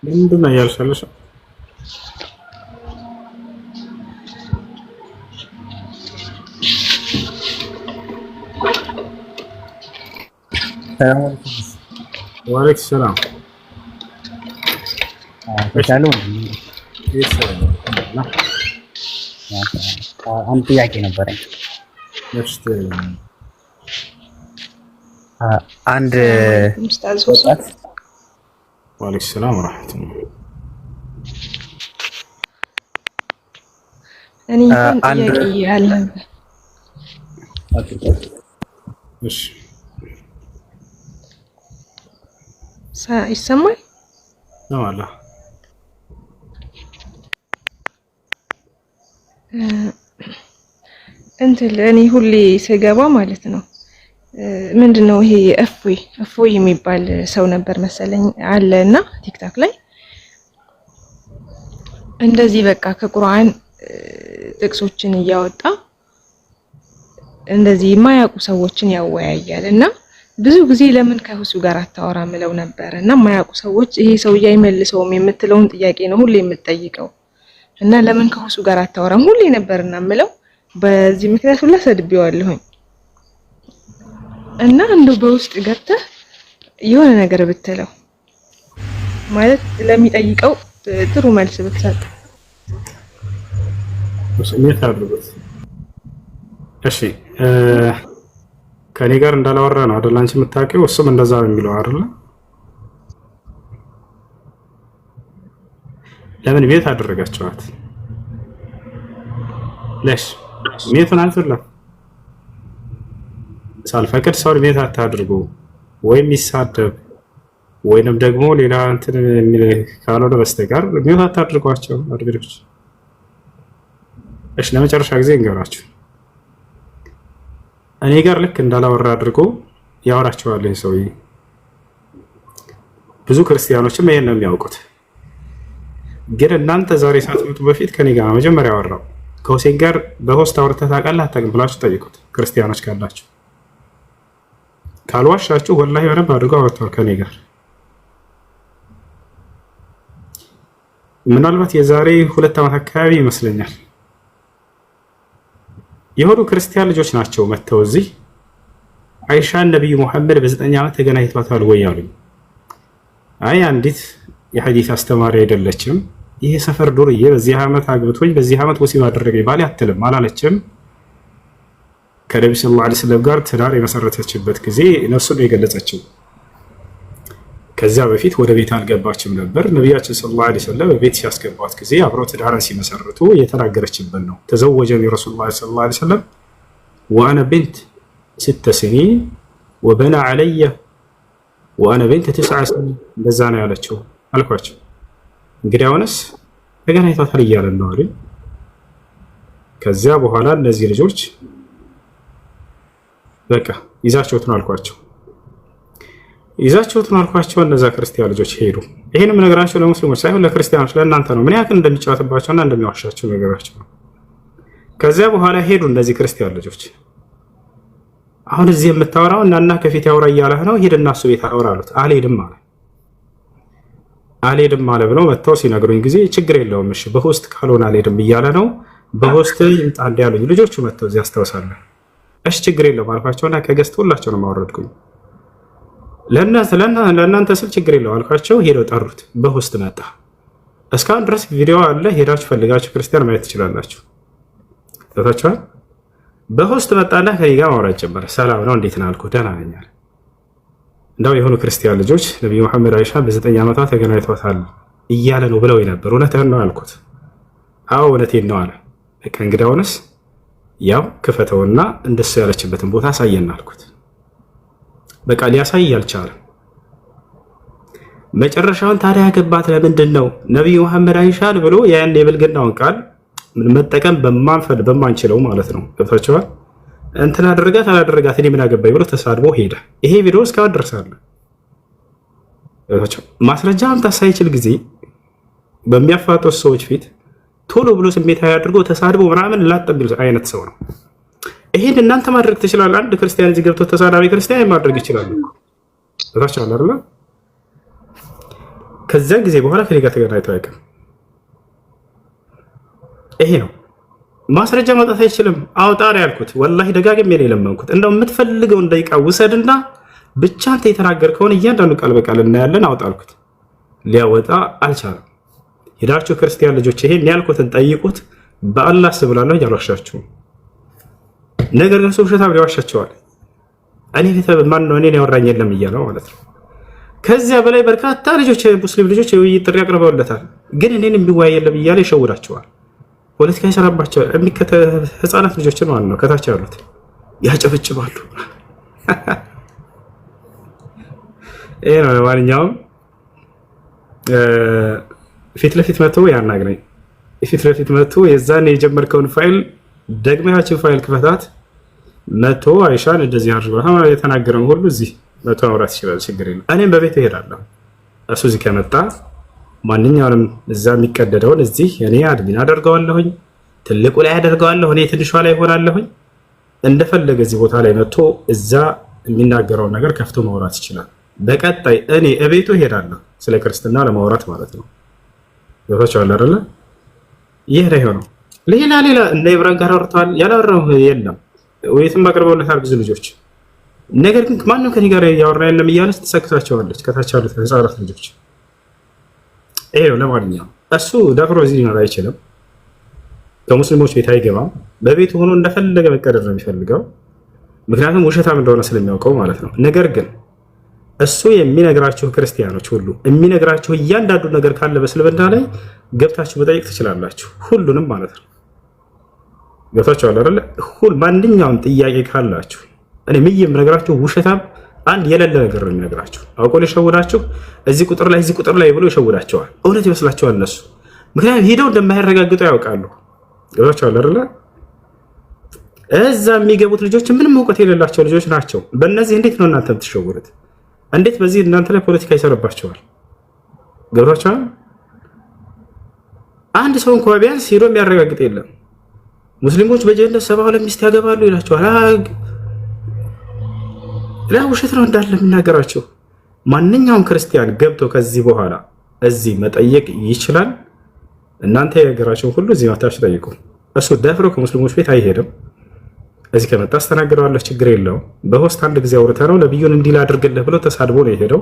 ምንድን ነው እያልሻለሽ? ወአለይኩም ሰላም። አንድ ጥያቄ ነበረኝ። አንድ ወጣት ወአለይኩም ሰላም ወራህመቱላህ። እኔ እንኳን ጥያቄ ያለ እሺ ይሰማል ነው አላ እንትን እኔ ሁሌ ስገባ ማለት ነው ምንድነው ይሄ እፎይ የሚባል ሰው ነበር መሰለኝ አለና ቲክታክ ላይ እንደዚህ በቃ ከቁርአን ጥቅሶችን እያወጣ እንደዚህ የማያውቁ ሰዎችን ያወያያል እና ብዙ ጊዜ ለምን ከሁሱ ጋር አታወራ ምለው ነበር እና የማያውቁ ሰዎች ይሄ ሰውዬ አይመልሰውም የምትለውን ጥያቄ ነው ሁሌ የምትጠይቀው እና ለምን ከሁሱ ጋር አታወራም ሁሌ ነበርና ምለው በዚህ ምክንያት ሁላ ሰድቤዋለሁኝ እና እንደው በውስጥ ገብተህ የሆነ ነገር ብትለው ማለት ለሚጠይቀው ጥሩ መልስ ብትሰጥ ስሜት አድርጎት። እሺ ከኔ ጋር እንዳላወራ ነው አይደል አንቺ የምታውቂው? እሱም እንደዛ ነው የሚለው አይደል? ለምን ቤት አደረጋቸዋት? ለሽ ቤቱን አልፈለም ሳልፈቅድ ሰው ቤት አታድርጉ ወይም ይሳደብ ወይንም ደግሞ ሌላ እንትን የሚል ካልሆነ በስተቀር ቤት አታድርጓቸው አድርጎች። እሺ ለመጨረሻ ጊዜ እንገራችሁ እኔ ጋር ልክ እንዳላወራ አድርጎ ያወራቸዋል ይሄ ሰውዬ። ብዙ ክርስቲያኖችም ይሄን ነው የሚያውቁት። ግን እናንተ ዛሬ ሳትመጡ በፊት ከኔ ጋር መጀመሪያ ያወራው ከሁሴን ጋር በሆስት አውርተህ ታውቃለህ አታውቅም ብላችሁ ጠይቁት ክርስቲያኖች ካላችሁ። ካልዋሻችሁ ወላሂ በደንብ አድርጎ አወርቷል ከኔ ጋር። ምናልባት የዛሬ 2 ዓመት አካባቢ ይመስለኛል የሆኑ ክርስቲያን ልጆች ናቸው መተው እዚህ አይሻን ነብዩ መሐመድ በ9 ዓመት ተገናኝቷታል ወይ አሉኝ። አይ አንዲት የሐዲስ አስተማሪ አይደለችም ይሄ ሰፈር ዱርዬ በዚህ ዓመት አግብቶኝ በዚህ ዓመት ወሲብ አደረገኝ ባል አትልም አላለችም። ከነብዩ ሰለላሁ ዐለይሂ ወሰለም ጋር ትዳር የመሰረተችበት ጊዜ ነፍሱን የገለጸችው። ከዚያ በፊት ወደ ቤት አልገባችም ነበር። ነቢያችን ሰለላሁ ዐለይሂ ወሰለም በቤት ሲያስገቧት ጊዜ አብረው ትዳርን ሲመሰርቱ የተናገረችበት ነው። ተዘወጀኒ ረሱሉላህ ሰለላሁ ዐለይሂ ወሰለም ወአነ ቢንት 6 سنين ወበና ዐለየ ወአነ ቢንት 9 سنين እንደዛ ነው ያለችው አልኳቸው። እንግዲህ አሁንስ ተገናኝቷታል እያለን ነው አይደል? ከዚያ በኋላ እነዚህ ልጆች በቃ ይዛቸውት ነው አልኳቸው። ይዛቸውት ነው አልኳቸው። እነዛ ክርስቲያን ልጆች ሄዱ። ይሄንም ነገራቸው ለሙስሊሞች ሳይሆን ለክርስቲያኖች ለእናንተ ነው ምን ያክል እንደሚጫወትባቸውና እንደሚዋሻቸው ነገራቸው ነው። ከዚያ በኋላ ሄዱ እነዚህ ክርስቲያን ልጆች። አሁን እዚህ የምታወራው እናና ከፊት ያወራ እያለህ ነው ሄድና እሱ ቤት አወራ አሉት። አልሄድም አለ ብለው መጥተው ሲነግሩኝ ጊዜ ችግር የለውም እሺ በሆስት ካልሆነ አልሄድም እያለ ነው በሆስት ይምጣ እንዲያሉኝ ልጆቹ መጥተው እዚህ አስታውሳለሁ። እሺ ችግር የለውም አልኳቸውና ከገዝት ሁላቸውንም አወረድኩኝ። ለእናንተ ስል ችግር የለውም አልኳቸው። ሄደው ጠሩት። በሆስት መጣ። እስካሁን ድረስ ቪዲዮ አለ ሄዳችሁ ፈልጋችሁ ክርስቲያን ማየት ትችላላችሁ። ታታችኋል። በሆስት መጣና ከኔ ጋር ማውራት ጀመረ። ሰላም ነው እንዴት ነህ አልኩት። ደህና ነኝ አለ። እንዳው የሆኑ ክርስቲያን ልጆች ነብዩ መሐመድ አይሻ በ9 ዓመቷ ተገናኝቷታል እያለ ነው ብለው ነበር። እውነትህን ነው አልኩት። አዎ እውነቴን ነው አለ። በቃ እንግዳውንስ ያው ክፈተውና እንደሱ ያለችበትን ቦታ አሳየን አልኩት። በቃ ሊያሳይ አልቻለም። መጨረሻውን ታዲያ ያገባት ለምንድን ነው ነብዩ መሐመድ አይሻን ብሎ ያን የብልግናውን ቃል መጠቀም በማንችለው ማለት ነው። ገብታችኋል? እንትን አደረጋት አላደረጋት እኔ ምን አገባኝ ብሎ ተሳድቦ ሄደ። ይሄ ቪዲዮ እስካሁን ድረስ አለ። ማስረጃ አምጣ ሳይችል ጊዜ በሚያፋጡት ሰዎች ፊት ቶሎ ብሎ ስሜታዊ አድርጎ ተሳድቦ ምናምን ላጠብል አይነት ሰው ነው። ይሄን እናንተ ማድረግ ትችላላችሁ። አንድ ክርስቲያን እዚህ ገብቶ ተሳዳቢ ክርስቲያን ማድረግ ይችላል። ታቻለ አይደል? ከዚያ ጊዜ በኋላ ከኔ ጋር ተገናኝቶ አያውቅም። ይሄ ነው ማስረጃ ማውጣት አይችልም። አውጣ ነው ያልኩት። ወላሂ ደጋግሜ ነው የለመንኩት። እንደው የምትፈልገውን ደቂቃ ውሰድና ብቻ አንተ የተናገርከውን እያንዳንዱ ቃል በቃል እናያለን አውጣ አልኩት። ሊያወጣ አልቻለም። ሄዳችሁ ክርስቲያን ልጆች ይሄን ያልኩትን ጠይቁት። በአላህ ስብላለሁ ያልዋሻችሁም። ነገር ግን ሰው ውሸታም ሊዋሻቸዋል። እኔ ማን ነው እኔን ያወራኝ የለም እያለው ማለት ነው። ከዚያ በላይ በርካታ ልጆች ሙስሊም ልጆች የውይይት ጥሪ አቅርበውለታል። ግን እኔን የሚወያይ የለም እያለ ይሸውዳቸዋል። ፖለቲካ ይሰራባቸዋል። ህፃናት ልጆችን ማለት ነው ከታች ያሉት ያጨበጭባሉ። ይሄ ነው። ለማንኛውም ፊት ለፊት መጥቶ ያናግረኝ። ፊት ለፊት መጥቶ የዛን የጀመርከውን ፋይል ደግመያችን ፋይል ክፈታት መጥቶ አይሻን እንደዚህ አድርጎ የተናገረውን ሁሉ እዚህ መጥቶ ማውራት ይችላል። ችግር የለም። እኔም በቤት እሄዳለሁ። እሱ እዚህ ከመጣ ማንኛውንም እዛ የሚቀደደውን እዚህ እኔ አድሚን አደርገዋለሁኝ፣ ትልቁ ላይ አደርገዋለሁ፣ እኔ ትንሿ ላይ ሆናለሁኝ። እንደፈለገ እዚህ ቦታ ላይ መጥቶ እዛ የሚናገረውን ነገር ከፍቶ ማውራት ይችላል። በቀጣይ እኔ እቤቱ እሄዳለሁ ስለ ክርስትና ለማውራት ማለት ነው። ገብታችኋል አይደለ? ይህ ነው የሆነው። ሌላ እነ ኢብራሂም ጋር አውርተዋል። ያላወራው የለም። ወይትም አቅርበውለታል ብዙ ልጆች። ነገር ግን ማንም ከኔ ጋር ያወራ የለም እያለች ትሰክሳቸዋለች ከታች ያሉት ህፃናት ልጆች። ይሄ ነው። ለማንኛውም እሱ ደፍሮ እዚህ ሊኖር አይችልም። ከሙስሊሞች ቤት አይገባም። በቤቱ ሆኖ እንደፈለገ መቀደር ነው የሚፈልገው። ምክንያቱም ውሸታም እንደሆነ ስለሚያውቀው ማለት ነው። ነገር ግን እሱ የሚነግራችሁ ክርስቲያኖች ሁሉ የሚነግራችሁ እያንዳንዱ ነገር ካለ በእስልምና ላይ ገብታችሁ መጠየቅ ትችላላችሁ። ሁሉንም ማለት ነው። ገብታችኋል አይደለ? ማንኛውም ጥያቄ ካላችሁ እኔ ምን የምነግራችሁ ውሸታም አንድ የሌለ ነገር ነው የሚነግራችሁ። አውቆ ሊሸውዳችሁ እዚህ ቁጥር ላይ ብሎ ይሸውዳቸዋል። እውነት ይመስላችኋል እነሱ። ምክንያቱም ሄደው እንደማያረጋግጡ ያውቃሉ። ገብታችኋል አይደለ? እዛ የሚገቡት ልጆች ምንም እውቀት የሌላቸው ልጆች ናቸው። በእነዚህ እንዴት ነው እናንተ የምትሸውሩት? እንዴት በዚህ እናንተ ላይ ፖለቲካ ይሰራባቸዋል? ገብታችኋል? አንድ ሰው እንኳን ቢያንስ ሄዶ የሚያረጋግጥ የለም። ሙስሊሞች በጀነት 72 ሚስት ያገባሉ ይላቸዋል። ውሸት ነው እንዳለ የሚናገራቸው። ማንኛውም ክርስቲያን ገብቶ ከዚህ በኋላ እዚህ መጠየቅ ይችላል። እናንተ የነገራቸውን ሁሉ እዚህ ማታችሁ ጠይቁ። እሱ ደፍሮ ከሙስሊሞች ቤት አይሄድም። እዚህ ከመጣ አስተናግደዋለሁ፣ ችግር የለውም። በሆስት አንድ ጊዜ አውርተነው ነብዩን እንዲህ ላድርግልህ ብሎ ተሳድቦ ነው የሄደው።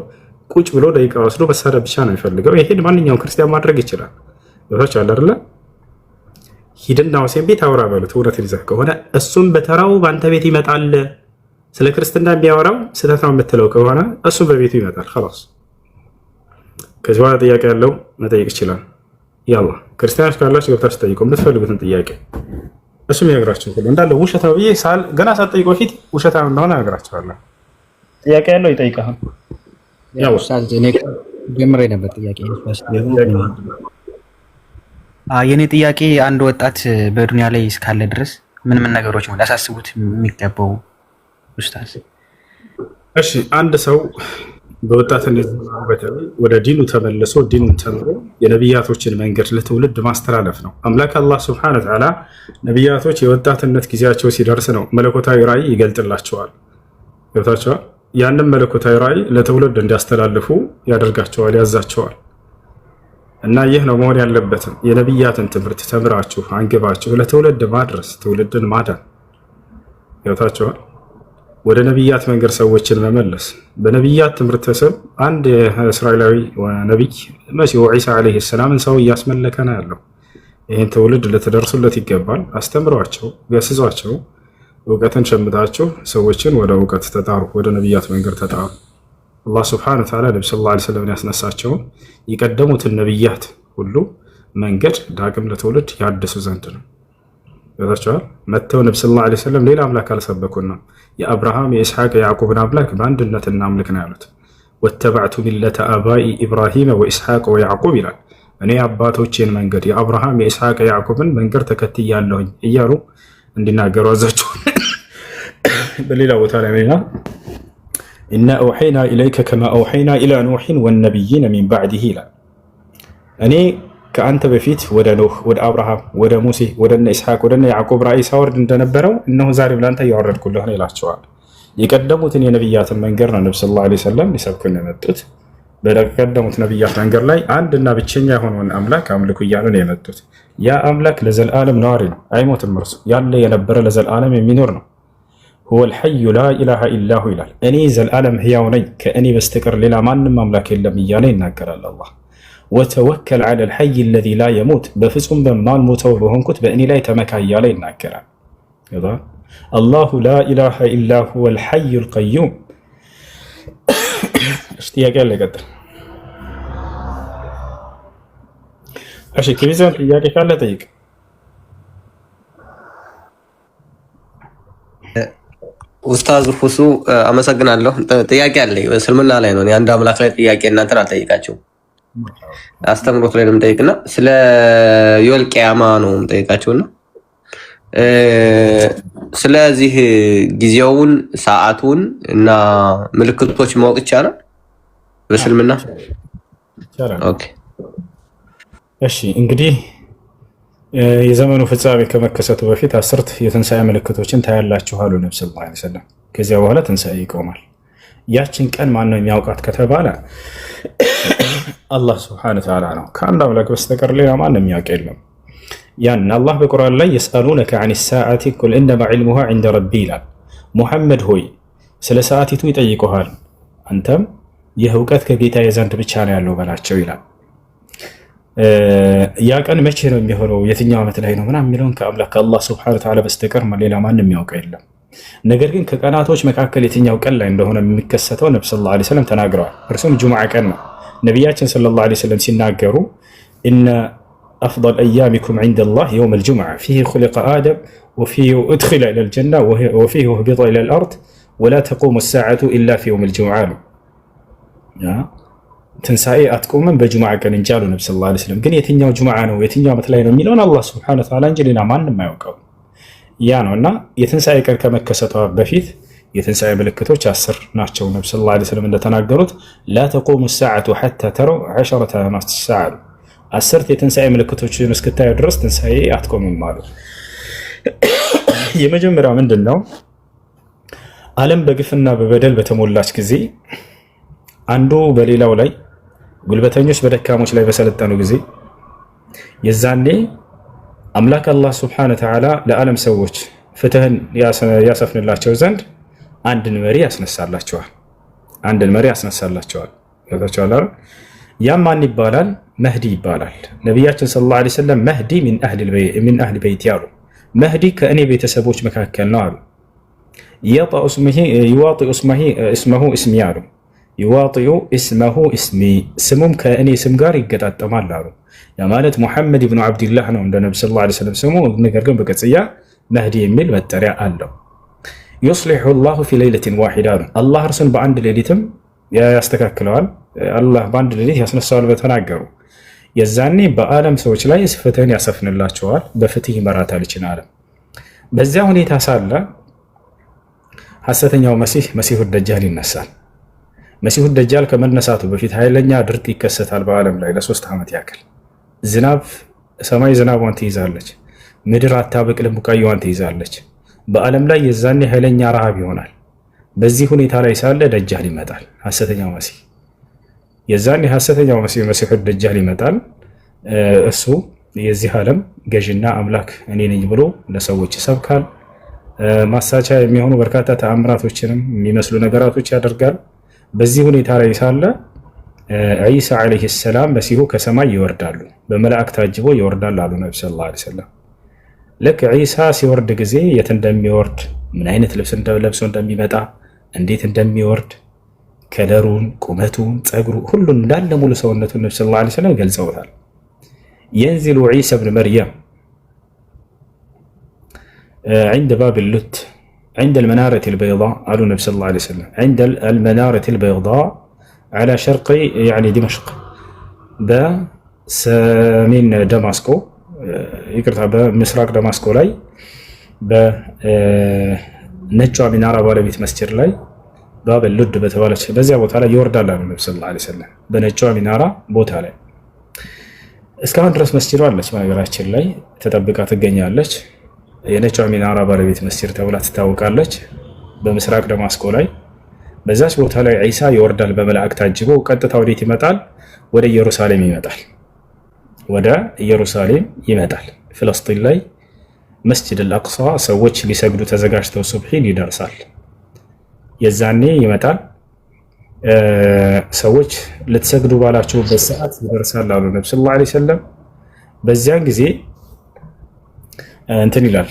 ቁጭ ብሎ ደቂቃ ወስዶ መሳደብ ብቻ ነው የሚፈልገው። ይሄን ማንኛውም ክርስቲያን ማድረግ ይችላል። ቦታች አለ አይደለ? ሂድና ሁሴን ቤት አውራ በሉት። እውነትን ይዘህ ከሆነ እሱም በተራው በአንተ ቤት ይመጣል። ስለ ክርስትና የሚያወራው ስህተት ነው የምትለው ከሆነ እሱም በቤቱ ይመጣል። خلاص ከዚህ በኋላ ጥያቄ ያለው መጠየቅ ይችላል። ያላ ክርስቲያኖች ካላችሁ ገብታችሁ ጠይቁ የምትፈልጉትን ጥያቄ። እሱም ይነግራችሁ ሁሉ እንዳለ ውሸት ነው ብዬ ገና ሳትጠይቁ በፊት ውሸታም እንደሆነ እነግራችኋለሁ። ጥያቄ ያለው ይጠይቃል። ያው ኡስታዝ እኔ ጀምሬ ነበር ጥያቄ። የኔ ጥያቄ አንድ ወጣት በዱንያ ላይ እስካለ ድረስ ምን ነገሮች ነው ሊያሳስቡት የሚገባው ኡስታዝ? እሺ አንድ ሰው በወጣትነት በተለይ ወደ ዲኑ ተመልሶ ዲኑን ተምሮ የነቢያቶችን መንገድ ለትውልድ ማስተላለፍ ነው። አምላክ አላህ ሱብሓነሁ ወተዓላ ነቢያቶች የወጣትነት ጊዜያቸው ሲደርስ ነው መለኮታዊ ራዕይ ይገልጥላቸዋል። ገብታቸዋል። ያንን መለኮታዊ ራዕይ ለትውልድ እንዲያስተላልፉ ያደርጋቸዋል፣ ያዛቸዋል። እና ይህ ነው መሆን ያለበትም። የነቢያትን ትምህርት ተምራችሁ አንግባችሁ ለትውልድ ማድረስ፣ ትውልድን ማዳን። ገብታቸዋል። ወደ ነቢያት መንገድ ሰዎችን መመለስ። በነቢያት ትምህርት ስም አንድ እስራኤላዊ ነቢይ መሲሁ ዒሳ ዓለይሂ ሰላምን ሰው እያስመለከ ነው ያለው። ይህን ትውልድ ልትደርሱለት ይገባል። አስተምሯቸው፣ ገስጿቸው። እውቀትን ሸምታችሁ ሰዎችን ወደ እውቀት ተጣሩ፣ ወደ ነቢያት መንገድ ተጣሩ። አላህ ስብሐነሁ ወተዓላ ነቢ ሰለላሁ ዐለይሂ ወሰለም ያስነሳቸውን የቀደሙትን ነቢያት ሁሉ መንገድ ዳግም ለትውልድ ያድሱ ዘንድ ነው። ይወታቸዋል። መተው ነቢ ሰለላሁ ዐለይሂ ወሰለም ሌላ አምላክ አልሰበኩና የአብርሃም የኢስሐቅ የያዕቁብን አምላክ በአንድነት እናምልክ ነው ያሉት። ወተበዕቱ ሚለተ አባኢ ኢብራሂም ወኢስሐቅ ወያዕቁብ ይላል። እኔ አባቶቼን መንገድ የአብርሃም የኢስሐቅ የያዕቁብን መንገድ ተከትያለሁኝ እያሉ እንዲናገሩ አዛቸው። በሌላ ቦታ ላይ ሌላ ኢና አውሐይና ኢለይከ ከማ አውሐይና ኢላ ኑሕን ወነቢይነ ሚን ባዕድህ ይላል። እኔ ከአንተ በፊት ወደ ኖህ፣ ወደ አብርሃም፣ ወደ ሙሴ፣ ወደ ኢስሐቅ፣ ወደ ያዕቁብ ራእይ ሳወርድ እንደነበረው እነሆ ዛሬም ለአንተ እያወረድኩልህ ነው ይላቸዋል። የቀደሙትን የነቢያትን መንገድ ነው ነቢ ሰለላሁ ዐለይሂ ወሰለም ሊሰብኩን የመጡት። በቀደሙት ነቢያት መንገድ ላይ አንድና ብቸኛ የሆነውን አምላክ አምልኩ እያሉ ነው የመጡት። ያ አምላክ ለዘላለም ነዋሪ ነው፣ አይሞትም። እርሱ ያለ የነበረ ለዘላለም የሚኖር ነው። ሁወል ሐዩ ላ ኢላሃ ኢላሁ ይላል። እኔ ዘላለም ህያው ነኝ፣ ከእኔ በስተቀር ሌላ ማንም አምላክ የለም እያለ ይናገራል አላህ። ወተወከል ዐለል ሐይ አለዚ ላ የሙት፣ በፍጹም በማልሞተው በሆንኩት በእኔ ላይ ተመካ እያለ ይናገራል። አላሁ ላ ኢላሃ ኢላ ሁወል ሐዩል ቀዩም። ጥያቄ አለ? ቀጥል። እሺ ከሚዛን ጥያቄ ካለ ጠይቅ። ኡስታዝ ሁሱ አመሰግናለሁ። ጥያቄ አለኝ። እስልምና ላይ ነው። አንድ አምላክ ላይ ጥያቄ እናንተን አልጠይቃችሁም። አስተምሮት ላይ ነው የምጠይቅና ስለ የውል ቂያማ ነው የምጠይቃችሁና ስለዚህ ጊዜውን፣ ሰዓቱን እና ምልክቶች ማወቅ ይቻላል በእስልምና? ኦኬ እሺ እንግዲህ የዘመኑ ፍጻሜ ከመከሰቱ በፊት 10 የትንሣኤ ምልክቶችን ታያላችሁ አሉ ነብዩ ሰለላሁ ዐለይሂ ወሰለም። ከዚያ በኋላ ትንሣኤ ይቆማል። ያችን ቀን ማነው የሚያውቃት ከተባለ አላህ ሱብሓነሁ ወተዓላ ነው። ከአንድ አምላክ በስተቀር ሌላ ማንም የሚያውቅ የለም። ያን አላህ በቁርአን ላይ የስአሉነከ ዐኒ ሰዓቲ ቁል ኢነማ ዒልሙሃ ዒንደ ረቢ ይላል። ሙሐመድ ሆይ ስለ ሰዓቲቱ ይጠይቁሃል፣ አንተም ይህ እውቀት ከጌታዬ ዘንድ ብቻ ነው ያለው በላቸው ይላል። ያ ቀን መቼ ነው የሚሆነው፣ የትኛው ዓመት ላይ ነው ምናምን የሚለውን ከአምላክ ከአላህ ሱብሓነሁ ወተዓላ በስተቀር ሌላ ማንም የሚያውቀው የለም። ነገር ግን ከቀናቶች መካከል የትኛው ቀን ላይ እንደሆነ የሚከሰተው ነብዩ ሰለላሁ ዐለይሂ ወሰለም ተናግረዋል። እርሱም ጁምዓ ቀን ነው። ነቢያችን ሰለላሁ ዐለይሂ ወሰለም ሲናገሩ ኢነ አፍደል አያሚኩም ዒንደላህ የውመል ጁምዓ ፊሂ ኹሊቀ አደም ወፊሂ ኡድኺለ ኢለል ጀና ወፊሂ ኡህቢጠ ኢለል አርድ ወላ ተቁሙ ሰዓቱ ኢላ ፊ የውመል ጁምዓ ነው። ትንሣኤ አትቆምም በጁምዓ ቀን እንጂ አሉ ነብዩ ሰለላሁ ዐለይሂ ወሰለም። ግን የትኛው ጁምዓ ነው የትኛው ዓመት ላይ ነው የሚለውን አላህ ሱብሓነሁ ወተዓላ እንጂ ሌላ ማንም አያውቀው። ያ ነው እና የትንሣኤ ቀን ከመከሰቷ በፊት የትንሣኤ ምልክቶች 10 ናቸው። ነብዩ ሰለላሁ ዐለይሂ ወሰለም እንደተናገሩት ላ ተቁሙ ሰዓቱ ሐታ ተረው 10 ዓመት ሰዓት 10 የትንሣኤ ምልክቶችን እስክታዩ ድረስ ትንሣኤ አትቆምም አሉ። የመጀመሪያው ምንድን ነው? ዓለም በግፍና በበደል በተሞላች ጊዜ አንዱ በሌላው ላይ ጉልበተኞች በደካሞች ላይ በሰለጠኑ ጊዜ የዛኔ አምላክ አላህ ሱብሓነሁ ወተዓላ ለዓለም ሰዎች ፍትህን ያሰፍንላቸው ዘንድ አንድን መሪ ያስነሳላቸዋል። ገብታችኋል? ያም ማን ይባላል? መህዲ ይባላል። ነቢያችን ሰለላሁ ዐለይሂ ወሰለም መህዲ ሚን አህሊ በይቲ አሉ። መህዲ ከእኔ ቤተሰቦች መካከል ነው አሉ። ይዋጢኡ እስመሁ እስሚ አሉ። ይዋጢኡ እስመሁ እስሚ ስሙም ከእኔ ስም ጋር ይገጣጠማል አሉ። ያ ማለት ሙሐመድ ብኑ ዓብድላህ ነው እንደ ነብዩ ሰለላሁ ዐለይሂ ወሰለም ስሙ። ነገር ግን በቅጽያ መህዲ የሚል መጠሪያ አለው። ዩስሊሑ ላሁ ፊ ለይለቲን ዋሂዳ ነው። አላህ እርሱን በአንድ ሌሊትም ያስተካክለዋል። አላህ በአንድ ሌሊት ያስነሳዋል በተናገሩ የዛኔ በዓለም ሰዎች ላይ ፍትህን ያሰፍንላቸዋል። በፍትህ ይመራታል ይችን ዓለም። በዚያ ሁኔታ ሳለ ሐሰተኛው መሲሁ ደጃል ይነሳል። መሲሁ ደጃል ከመነሳቱ በፊት ኃይለኛ ድርቅ ይከሰታል በዓለም ላይ ለ3 ዓመት ያክል። ሰማይ ዝናቧን ትይዛለች፣ ምድር አታበቅልም ቡቃያዋን ትይዛለች። በዓለም ላይ የዛኔ ኃይለኛ ረሃብ ይሆናል። በዚህ ሁኔታ ላይ ሳለ ደጃል ይመጣል፣ ሐሰተኛው መሲህ። የዛኔ ሐሰተኛው መሲሁ ደጃል ይመጣል። እሱ የዚህ ዓለም ገዥና አምላክ እኔ ነኝ ብሎ ለሰዎች ይሰብካል። ማሳቻ የሚሆኑ በርካታ ተአምራቶችንም የሚመስሉ ነገራቶች ያደርጋል። በዚህ ሁኔታ ላይ ሳለ ዒሳ ዓለይሂ ሰላም መሲሁ ከሰማይ ይወርዳሉ፣ በመላእክት ታጅቦ ይወርዳል አሉ ነብዩ ሰለላሁ ዐለይሂ ወሰለም። ልክ ዒሳ ሲወርድ ጊዜ የት እንደሚወርድ፣ ምን አይነት ልብስ ለብሶ እንደሚመጣ፣ እንዴት እንደሚወርድ ከለሩን፣ ቁመቱን፣ ፀጉሩ ሁሉን እንዳለ ሙሉ ሰውነቱን ነብዩ ሰለላሁ ዐለይሂ ወሰለም ገልጸውታል። የንዚሉ ዒሳ ብን መርየም عند باب اللت عند المنارة البيضاء قالوا النبي صلى الله عليه وسلم عند المنارة البيضاء على شرق يعني دمشق بسمين دمشق يقرأ بمسراق دمشق لاي بنجوا منارة بالبيت مسجد لاي باب اللد بتبالش بزي ابو تعالى يورد الله النبي صلى الله عليه وسلم بنجوا منارة بوت عليه እስካሁን ድረስ መስጂዱ አለች በነገራችን ላይ ተጠብቃ ትገኛለች። የነጯ ሚናራ ባለቤት መስጂድ ተብላ ትታወቃለች። በምስራቅ ደማስቆ ላይ በዛች ቦታ ላይ ዒሳ ይወርዳል በመላእክት ታጅቦ። ቀጥታ ወዴት ይመጣል? ወደ ኢየሩሳሌም ይመጣል። ወደ ኢየሩሳሌም ይመጣል። ፍልስጤን ላይ መስጂድ አልአቅሳ ሰዎች ሊሰግዱ ተዘጋጅተው ሱብሒን ይደርሳል። የዛኔ ይመጣል። ሰዎች ልትሰግዱ ባላችሁበት ሰዓት ይደርሳል አሉ ነብዩ ሰለላሁ ዐለይሂ ወሰለም። በዚያን ጊዜ እንትን ይላል፣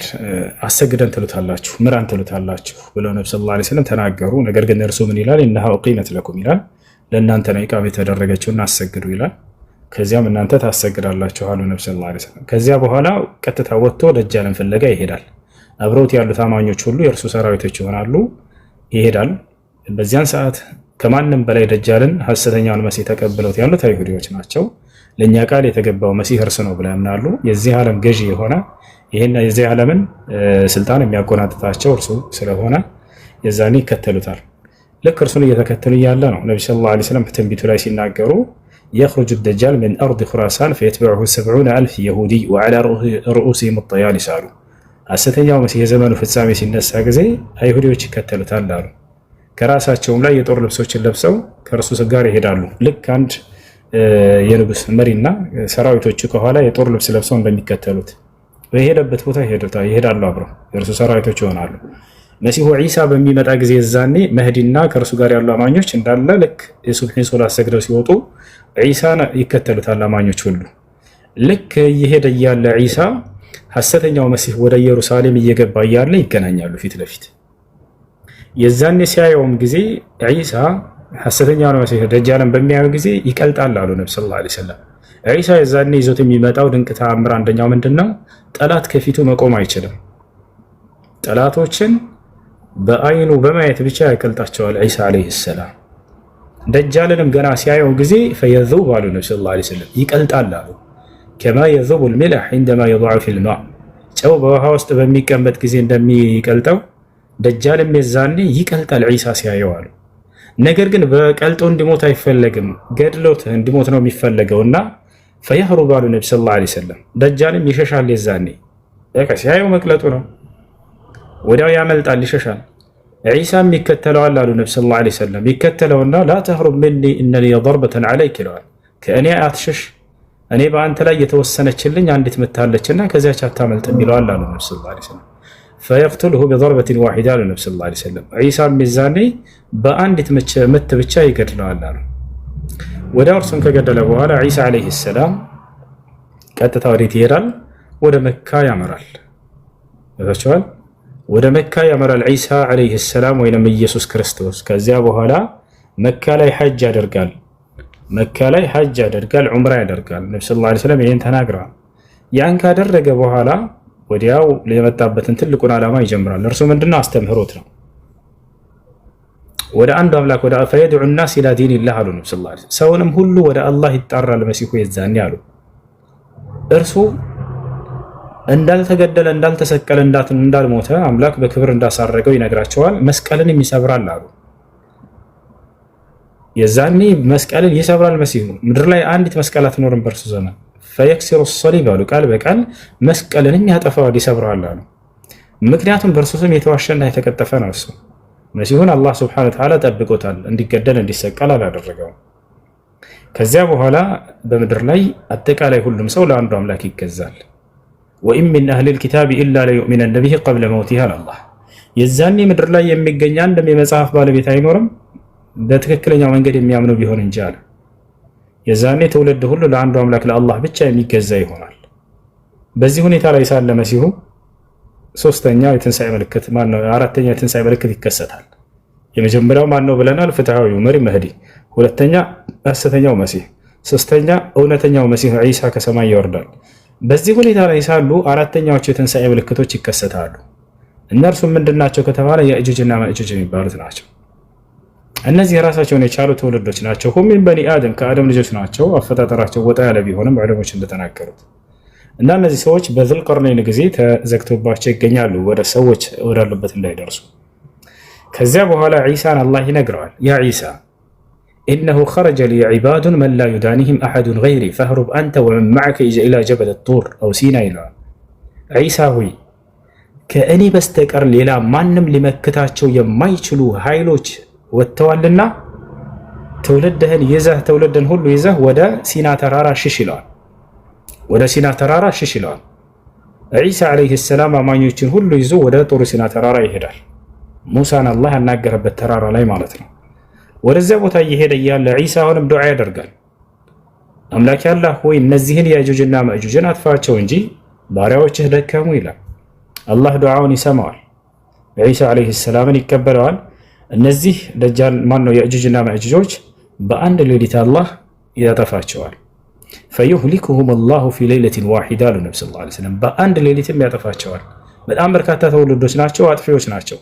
አሰግደን ትሉታላችሁ፣ ምራን ትሉታላችሁ ብለው ነብዩ ሰለላሁ ዐለይሂ ወሰለም ተናገሩ። ነገር ግን እርሱ ምን ይላል? ኢነሃ ኡቂመት ለኩም ይላል፣ ለእናንተ ነው ኢቃም የተደረገችውና አሰግዱ ይላል። ከዚያም እናንተ ታሰግዳላችሁ አሉ ነብዩ ሰለላሁ ዐለይሂ ወሰለም። ከዚያ በኋላ ቀጥታ ወጥቶ ደጃልን ፍለጋ ይሄዳል። አብረውት ያሉት አማኞች ሁሉ የእርሱ ሰራዊቶች ይሆናሉ። ይሄዳል። በዚያን ሰዓት ከማንም በላይ ደጃልን ሐሰተኛውን መሲህ ተቀብለውት ያሉት አይሁዲዎች ናቸው። ለእኛ ቃል የተገባው መሲህ እርሱ ነው ብለው ያምናሉ። የዚህ ዓለም ገዢ የሆነ ይህን የዚህ ዓለምን ስልጣን የሚያቆናጥጣቸው እርሱ ስለሆነ የዛኔ ይከተሉታል። ልክ እርሱን እየተከተሉ እያለ ነው ነብዩ ሰለላሁ ዐለይሂ ወሰለም ትንቢቱ ላይ ሲናገሩ የኽሩጁ ደጃል ሚን አርድ ኹራሳን ፈየትበዑሁ 70,000 የሁዲ ወዐላ ሩኡሲሂም አጠያሊስ አሉ። ሐሰተኛው መሲህ የዘመኑ ፍጻሜ ሲነሳ ጊዜ አይሁዲዎች ይከተሉታል አሉ። ከራሳቸውም ላይ የጦር ልብሶችን ለብሰው ከእርሱ ጋር ይሄዳሉ። ልክ አንድ የንጉስ መሪና ሰራዊቶቹ ከኋላ የጦር ልብስ ለብሰው እንደሚከተሉት በሄደበት ቦታ ይሄዳሉ። አብረው የእርሱ ሰራዊቶች ይሆናሉ። መሲሁ ዒሳ በሚመጣ ጊዜ የዛኔ መህዲና ከእርሱ ጋር ያሉ አማኞች እንዳለ ልክ የሱብሒን ሶላት ሰግደው ሲወጡ ዒሳን ይከተሉታል አማኞች ሁሉ። ልክ እየሄደ እያለ ዒሳ ሐሰተኛው መሲህ ወደ ኢየሩሳሌም እየገባ እያለ ይገናኛሉ ፊት ለፊት። የዛኔ ሲያየውም ጊዜ ዒሳ ሐሰተኛው መሲህ ደጃልን በሚያዩ ጊዜ ይቀልጣል አሉ ነብዩ ሰለላሁ ዐለይሂ ወሰለም። ዒሳ የዛኔ ይዞት የሚመጣው ድንቅ ተአምር አንደኛው ምንድነው? ጠላት ከፊቱ መቆም አይችልም። ጠላቶችን በአይኑ በማየት ብቻ ያቀልጣቸዋል ዒሳ ዐለይሂ ሰላም። ደጃልንም ገና ሲያየው ጊዜ ፈየዙብ አሉ ነብዩ ሰለላሁ ዐለይሂ ወሰለም፣ ይቀልጣል አሉ። ከማ የዙቡ ልሚልሕ ዒንደማ የضዑ ፊል ማ፣ ጨው በውሃ ውስጥ በሚቀመጥ ጊዜ እንደሚቀልጠው ደጃልም የዛኔ ይቀልጣል ዒሳ ሲያየው አሉ። ነገር ግን በቀልጦ እንዲሞት አይፈለግም፣ ገድሎት እንዲሞት ነው የሚፈለገው እና ፈየህሩብ አሉ ነብዩ ሰለላሁ ዐለይሂ ወሰለም። ደጃልም ይሸሻል የዛኔ በቃ ሲያየው መቅለጡ ነው፣ ወዲያው ያመልጣል፣ ይሸሻል። ዒሳም ይከተለዋል አሉ ነብዩ ሰለላሁ ዐለይሂ ወሰለም። ይከተለውና ላ ተህሩብ ሚኒ እነሊ ضርበተን ዐለይክ ይለዋል። ከእኔ አትሸሽ፣ እኔ በአንተ ላይ የተወሰነችልኝ አንዲት ምታለችና ከዚያች አታመልጥም ይለዋል አሉ ነብዩ ሰለላሁ ዐለይሂ ወሰለም። ፈየቅቱልሁ ቢضርበትን ዋሂዳ አሉ ነብዩ ሰለላሁ ዐለይሂ ወሰለም። ዒሳም ሚዛኔ በአንዲት ምት ብቻ ይገድለዋል አሉ። ወዲያው እርሱን ከገደለ በኋላ ዒሳ ዐለይሂ ሰላም ቀጥታ ወዴት ይሄዳል? ወደ መካ ያመራል። ታቸዋል ወደ መካ ያመራል ዒሳ ዐለይሂ ሰላም ወይንም ኢየሱስ ክርስቶስ። ከዚያ በኋላ መካ ላይ ሐጅ ያደርጋል። መካ ላይ ሐጅ ያደርጋል፣ ዑምራ ያደርጋል። ነብዩ ሰለላሁ ዐለይሂ ወሰለም ይሄን ተናግረዋል። ያን ካደረገ በኋላ ወዲያው የመጣበትን ትልቁን ዓላማ ይጀምራል። እርሱ ምንድነው? አስተምህሮት ነው። ወደ አንዱ አምላክ ወደ ፈየድዑ الناس الى دين الله አሉ ነብዩ ሰለላሁ ዐለይሂ ወሰለም። ሰውንም ሁሉ ወደ አላህ ይጣራል መሲሁ የዛኔ አሉ። እርሱ እንዳልተገደለ እንዳልተሰቀለ እንዳልሞተ አምላክ በክብር እንዳሳረገው ይነግራቸዋል። መስቀልን ይሰብራል አሉ። የዛኔ መስቀልን ይሰብራል መሲሁ። ምድር ላይ አንዲት መስቀል አትኖርም በእርሱ ዘመን። ፈየክሲሩ ሰሊብ አሉ፣ ቃል በቃል መስቀልንም ያጠፋዋል፣ ይሰብረዋል አሉ። ምክንያቱም በእርሱ ስም የተዋሸና የተቀጠፈ ነው። እሱ መሲሁን አላህ ሱብሓነሁ ወተዓላ ጠብቆታል፣ እንዲገደል እንዲሰቀል አላደረገውም። ከዚያ በኋላ በምድር ላይ አጠቃላይ ሁሉም ሰው ለአንዱ አምላክ ይገዛል። ወኢን ሚን አህሊል ኪታቢ ኢላ ለዩእሚነነ ቢሂ ቀብለ መውቲሂ አላህ። የዛኔ ምድር ላይ የሚገኝ አንድም የመጽሐፍ ባለቤት አይኖርም በትክክለኛው መንገድ የሚያምኑ ቢሆን እንጂ አለ። የዛኔ ትውልድ ሁሉ ለአንዱ አምላክ ለአላህ ብቻ የሚገዛ ይሆናል። በዚህ ሁኔታ ላይ ሳለ መሲሁ ሶስተኛው የትንሣኤ ምልክት ማነው? አራተኛው የትንሣኤ ምልክት ይከሰታል። የመጀመሪያው ማነው ብለናል? ፍትሃዊው መሪ መህዲ። ሁለተኛ ሐሰተኛው መሲህ። ሶስተኛ እውነተኛው መሲህ ዒሳ ከሰማይ ይወርዳል። በዚህ ሁኔታ ላይ ሳሉ አራተኛዎቹ የትንሣኤ ምልክቶች ይከሰታሉ። እነርሱም ምንድናቸው ከተባለ የእጁጅና መእጁጅ የሚባሉት ናቸው። እነዚህ የራሳቸውን የቻሉ ትውልዶች ናቸው። ሁም ሚን በኒ አደም ከአደም ልጆች ናቸው። አፈጣጠራቸው ወጣ ያለ ቢሆንም ዑለሞች እንደተናገሩት እና እነዚህ ሰዎች በዙልቀርነይን ጊዜ ተዘግቶባቸው ይገኛሉ፣ ወደ ሰዎች ወዳሉበት እንዳይደርሱ። ከዚያ በኋላ ዒሳን አላህ ይነግረዋል። ያ ዒሳ ኢነሁ ኸረጀ ሊ ዒባዱን መን ላ ዩዳኒህም አሐዱን ገይሪ ፈህሩብ አንተ ወመን መዐከ ኢላ ጀበል ጡር አው ሲና ይለዋል። ዒሳ ሆይ ከእኔ በስተቀር ሌላ ማንም ሊመክታቸው የማይችሉ ኃይሎች ወጥተዋልና ትውልድህን ይዘህ ትውልድን ሁሉ ይዘህ ወደ ሲና ተራራ ሽሽ ይለዋል። ወደ ሲና ተራራ ሽሽ ይለዋል። ዒሳ ዓለይሂ ሰላም አማኞችን ሁሉ ይዞ ወደ ጡር ሲና ተራራ ይሄዳል። ሙሳን አላህ ያናገረበት ተራራ ላይ ማለት ነው። ወደዚያ ቦታ እየሄደ እያለ ዒሳ አሁንም ዱዓ ያደርጋል። አምላክ አላህ ሆይ እነዚህን የእጁጅና መእጁጅን አጥፋቸው እንጂ ባሪያዎችህ ደከሙ ይላል። አላህ ዱዓውን ይሰማዋል። ዒሳ ዓለይሂ ሰላምን ይቀበለዋል። እነዚህ ደጃል ማነው የእጁጅና መእጁጆች በአንድ ሌሊት አላህ ያጠፋቸዋል። ፈዩህሊኩሁም አላሁ ፊ ሌይለቲን ዋሂዳ አሉ ነቢ ሰለላሁ ዐለይሂ ወሰለም። በአንድ ሌሊትም ያጠፋቸዋል። በጣም በርካታ ትውልዶች ናቸው፣ አጥፊዎች ናቸው።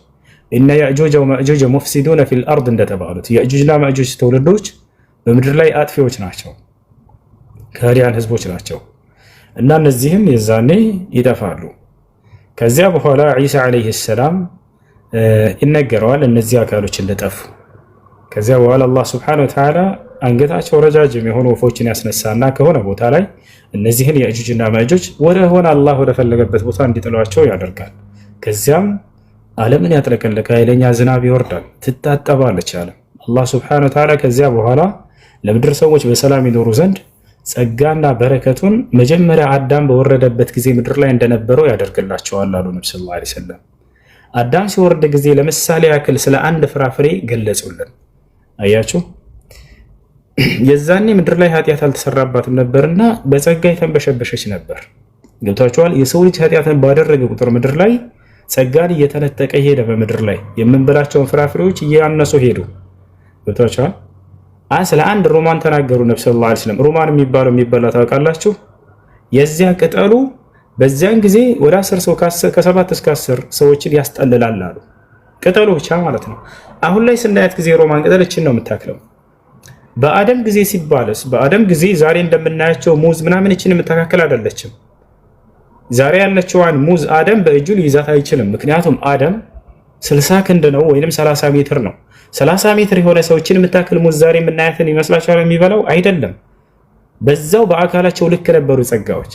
እነ ያእጁጀ ወመእጁጀ ሙፍሲዱነ ፊል አርድ እንደተባሉት የእጁጅና መእጁጅ ትውልዶች በምድር ላይ አጥፊዎች ናቸው፣ ከሃዲያን ህዝቦች ናቸው እና እነዚህም የዛኔ ይጠፋሉ። ከዚያ በኋላ ዒሳ ዓለይሂ ሰላም ይነገረዋል እነዚህ አካሎች እንደጠፉ። ከዚያ በኋላ አላህ ሱብሓነሁ ወተዓላ አንገታቸው ረጃጅም የሆኑ ወፎችን ያስነሳና ከሆነ ቦታ ላይ እነዚህን የእጁጅና መእጁጅ ወደ ሆነ አላህ ወደ ፈለገበት ቦታ እንዲጥሏቸው ያደርጋል። ከዚያም ዓለምን ያጥለቀለቀ ኃይለኛ ዝናብ ይወርዳል፣ ትታጠባለች ዓለም። አላህ ሱብሓነሁ ወተዓላ ከዚያ በኋላ ለምድር ሰዎች በሰላም ይኖሩ ዘንድ ጸጋና በረከቱን መጀመሪያ አዳም በወረደበት ጊዜ ምድር ላይ እንደነበረው ያደርግላቸዋል አሉ ነብዩ ሰለላሁ ዐለይሂ ወሰለም። አዳም ሲወርድ ጊዜ ለምሳሌ ያክል ስለ አንድ ፍራፍሬ ገለጹልን። አያችሁ፣ የዛኔ ምድር ላይ ኃጢአት አልተሰራባትም ነበርና በጸጋ የተንበሸበሸች ነበር። ገብታችኋል? የሰው ልጅ ኃጢአትን ባደረገ ቁጥር ምድር ላይ ጸጋን እየተነጠቀ ሄደ። በምድር ላይ የምንበላቸውን ፍራፍሬዎች እያነሱ ሄዱ። ገብታችኋል? ስለ አንድ ሮማን ተናገሩ ነብዩ ሰለላሁ ዐለይሂ ወሰለም። ሮማን የሚባለው የሚበላ ታውቃላችሁ? የዚያ ቅጠሉ በዚያን ጊዜ ወደ 10 ሰው ከ7 እስከ 10 ሰዎችን ያስጠልላል አሉ። ቅጠሉ ብቻ ማለት ነው። አሁን ላይ ስናያት ጊዜ ሮማን ቅጠል እችን ነው የምታክለው። በአደም ጊዜ ሲባልስ በአደም ጊዜ ዛሬ እንደምናያቸው ሙዝ ምናምን እችን የምታካክል አይደለችም። ዛሬ ያለችዋን ሙዝ አደም በእጁ ሊይዛት አይችልም። ምክንያቱም አደም 60 ክንድ ነው ወይንም 30 ሜትር ነው። 30 ሜትር የሆነ ሰዎችን የምታክል ሙዝ ዛሬ የምናያትን ይመስላችኋል የሚበላው? አይደለም። በዛው በአካላቸው ልክ ነበሩ ጸጋዎች።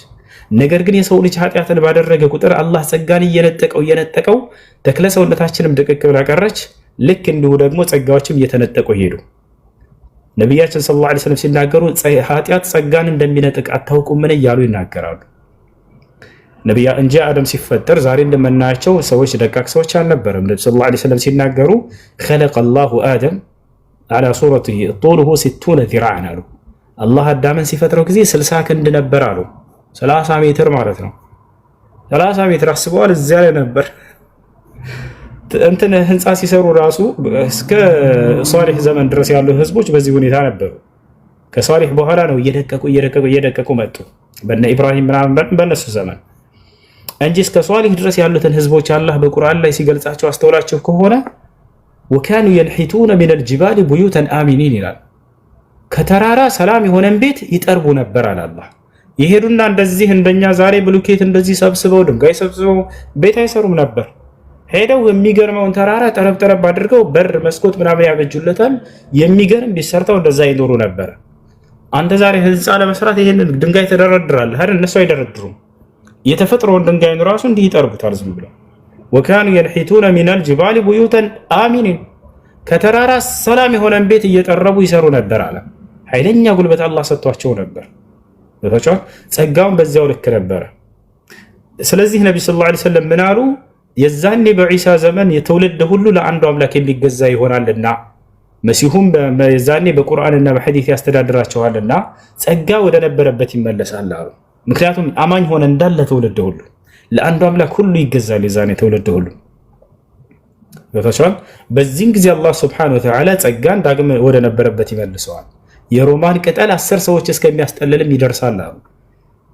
ነገር ግን የሰው ልጅ ኃጢአትን ባደረገ ቁጥር አላህ ጸጋን እየነጠቀው ተክለ ሰውነታችንም ድቅቅ ብላ ቀረች። ልክ እንዲሁ ደግሞ ጸጋዎችም እየተነጠቁ ሄዱ። ነቢያችን ሰለላሁ ዐለይሂ ወሰለም ሲናገሩ ኃጢአት ጸጋን እንደሚነጥቅ አታውቁምን እያሉ ይናገራሉ። ነቢያ እንጂ አደም ሲፈጠር ዛሬ እንደምናያቸው ሰዎች ደቃቅ ሰዎች አልነበረም። ነብዩ ሰለላሁ ዐለይሂ ወሰለም ሲናገሩ خلق الله آدم على صورته طوله 60 ذراعا አሉ። አላህ አዳምን ሲፈጥረው ጊዜ 60 ክንድ ነበር አሉ። 30 ሜትር ማለት ነው። 30 ሜትር አስበዋል። እዚያ ላይ ነበር እንትን ህንፃ ሲሰሩ ራሱ እስከ ሷሊህ ዘመን ድረስ ያሉ ህዝቦች በዚህ ሁኔታ ነበሩ። ከሷሊህ በኋላ ነው እየደቀቁ መጡ። በነ ኢብራሂም ምናምን በነሱ ዘመን እንጂ እስከ ሷሊህ ድረስ ያሉትን ህዝቦች አላህ በቁርአን ላይ ሲገልጻቸው አስተውላቸው ከሆነ ወካኑ የንሒቱነ ሚነል ጂባሊ ቡዩተን አሚኒን ይላል። ከተራራ ሰላም የሆነን ቤት ይጠርቡ ነበር አለ አላህ። ይሄዱና እንደዚህ እንደኛ ዛሬ ብሉኬት እንደዚህ ሰብስበው ድንጋይ ሰብስበው ቤት አይሰሩም ነበር። ሄደው የሚገርመውን ተራራ ጠረብ አድርገው በር መስኮት ምናምን ያበጁለታል። የሚገርም ቢሰርተው እንደዛ ይኖሩ ነበር። አንተ ዛሬ ህንፃ ለመስራት ይሄንን ድንጋይ ተደረድራለህ አይደል? እነሱ አይደረድሩም። የተፈጥሮውን ድንጋይ ራሱ እንዲህ ይጠርቡታል ዝም ብለው። ወካኑ የንሒቱነ ሚነል ጂባሊ ቡዩተን አሚኒን፣ ከተራራ ሰላም የሆነን ቤት እየጠረቡ ይሰሩ ነበር አለ። ኃይለኛ ጉልበት አላህ ሰጥቷቸው ነበር። ጸጋውን በዚያው ልክ ነበረ። ስለዚህ ነብዩ ሰለላሁ ዐለይሂ ወሰለም ምን አሉ? የዛኔ በዒሳ ዘመን የትውልድ ሁሉ ለአንዱ አምላክ የሚገዛ ይሆናልና መሲሁም የዛኔ በቁርአንና በሐዲስ ያስተዳድራቸዋልና ጸጋ ወደ ነበረበት ይመለሳል አሉ። ምክንያቱም አማኝ ሆነ እንዳለ ትውልድ ሁሉ ለአንዱ አምላክ ሁሉ ይገዛል። የዛኔ ትውልድ ሁሉ በተሻለ በዚህን ጊዜ አላህ ሱብሓነሁ ወተዓላ ጸጋን ዳግም ወደ ነበረበት ይመልሰዋል። የሮማን ቅጠል 10 ሰዎች እስከሚያስጠልልም ይደርሳል አሉ።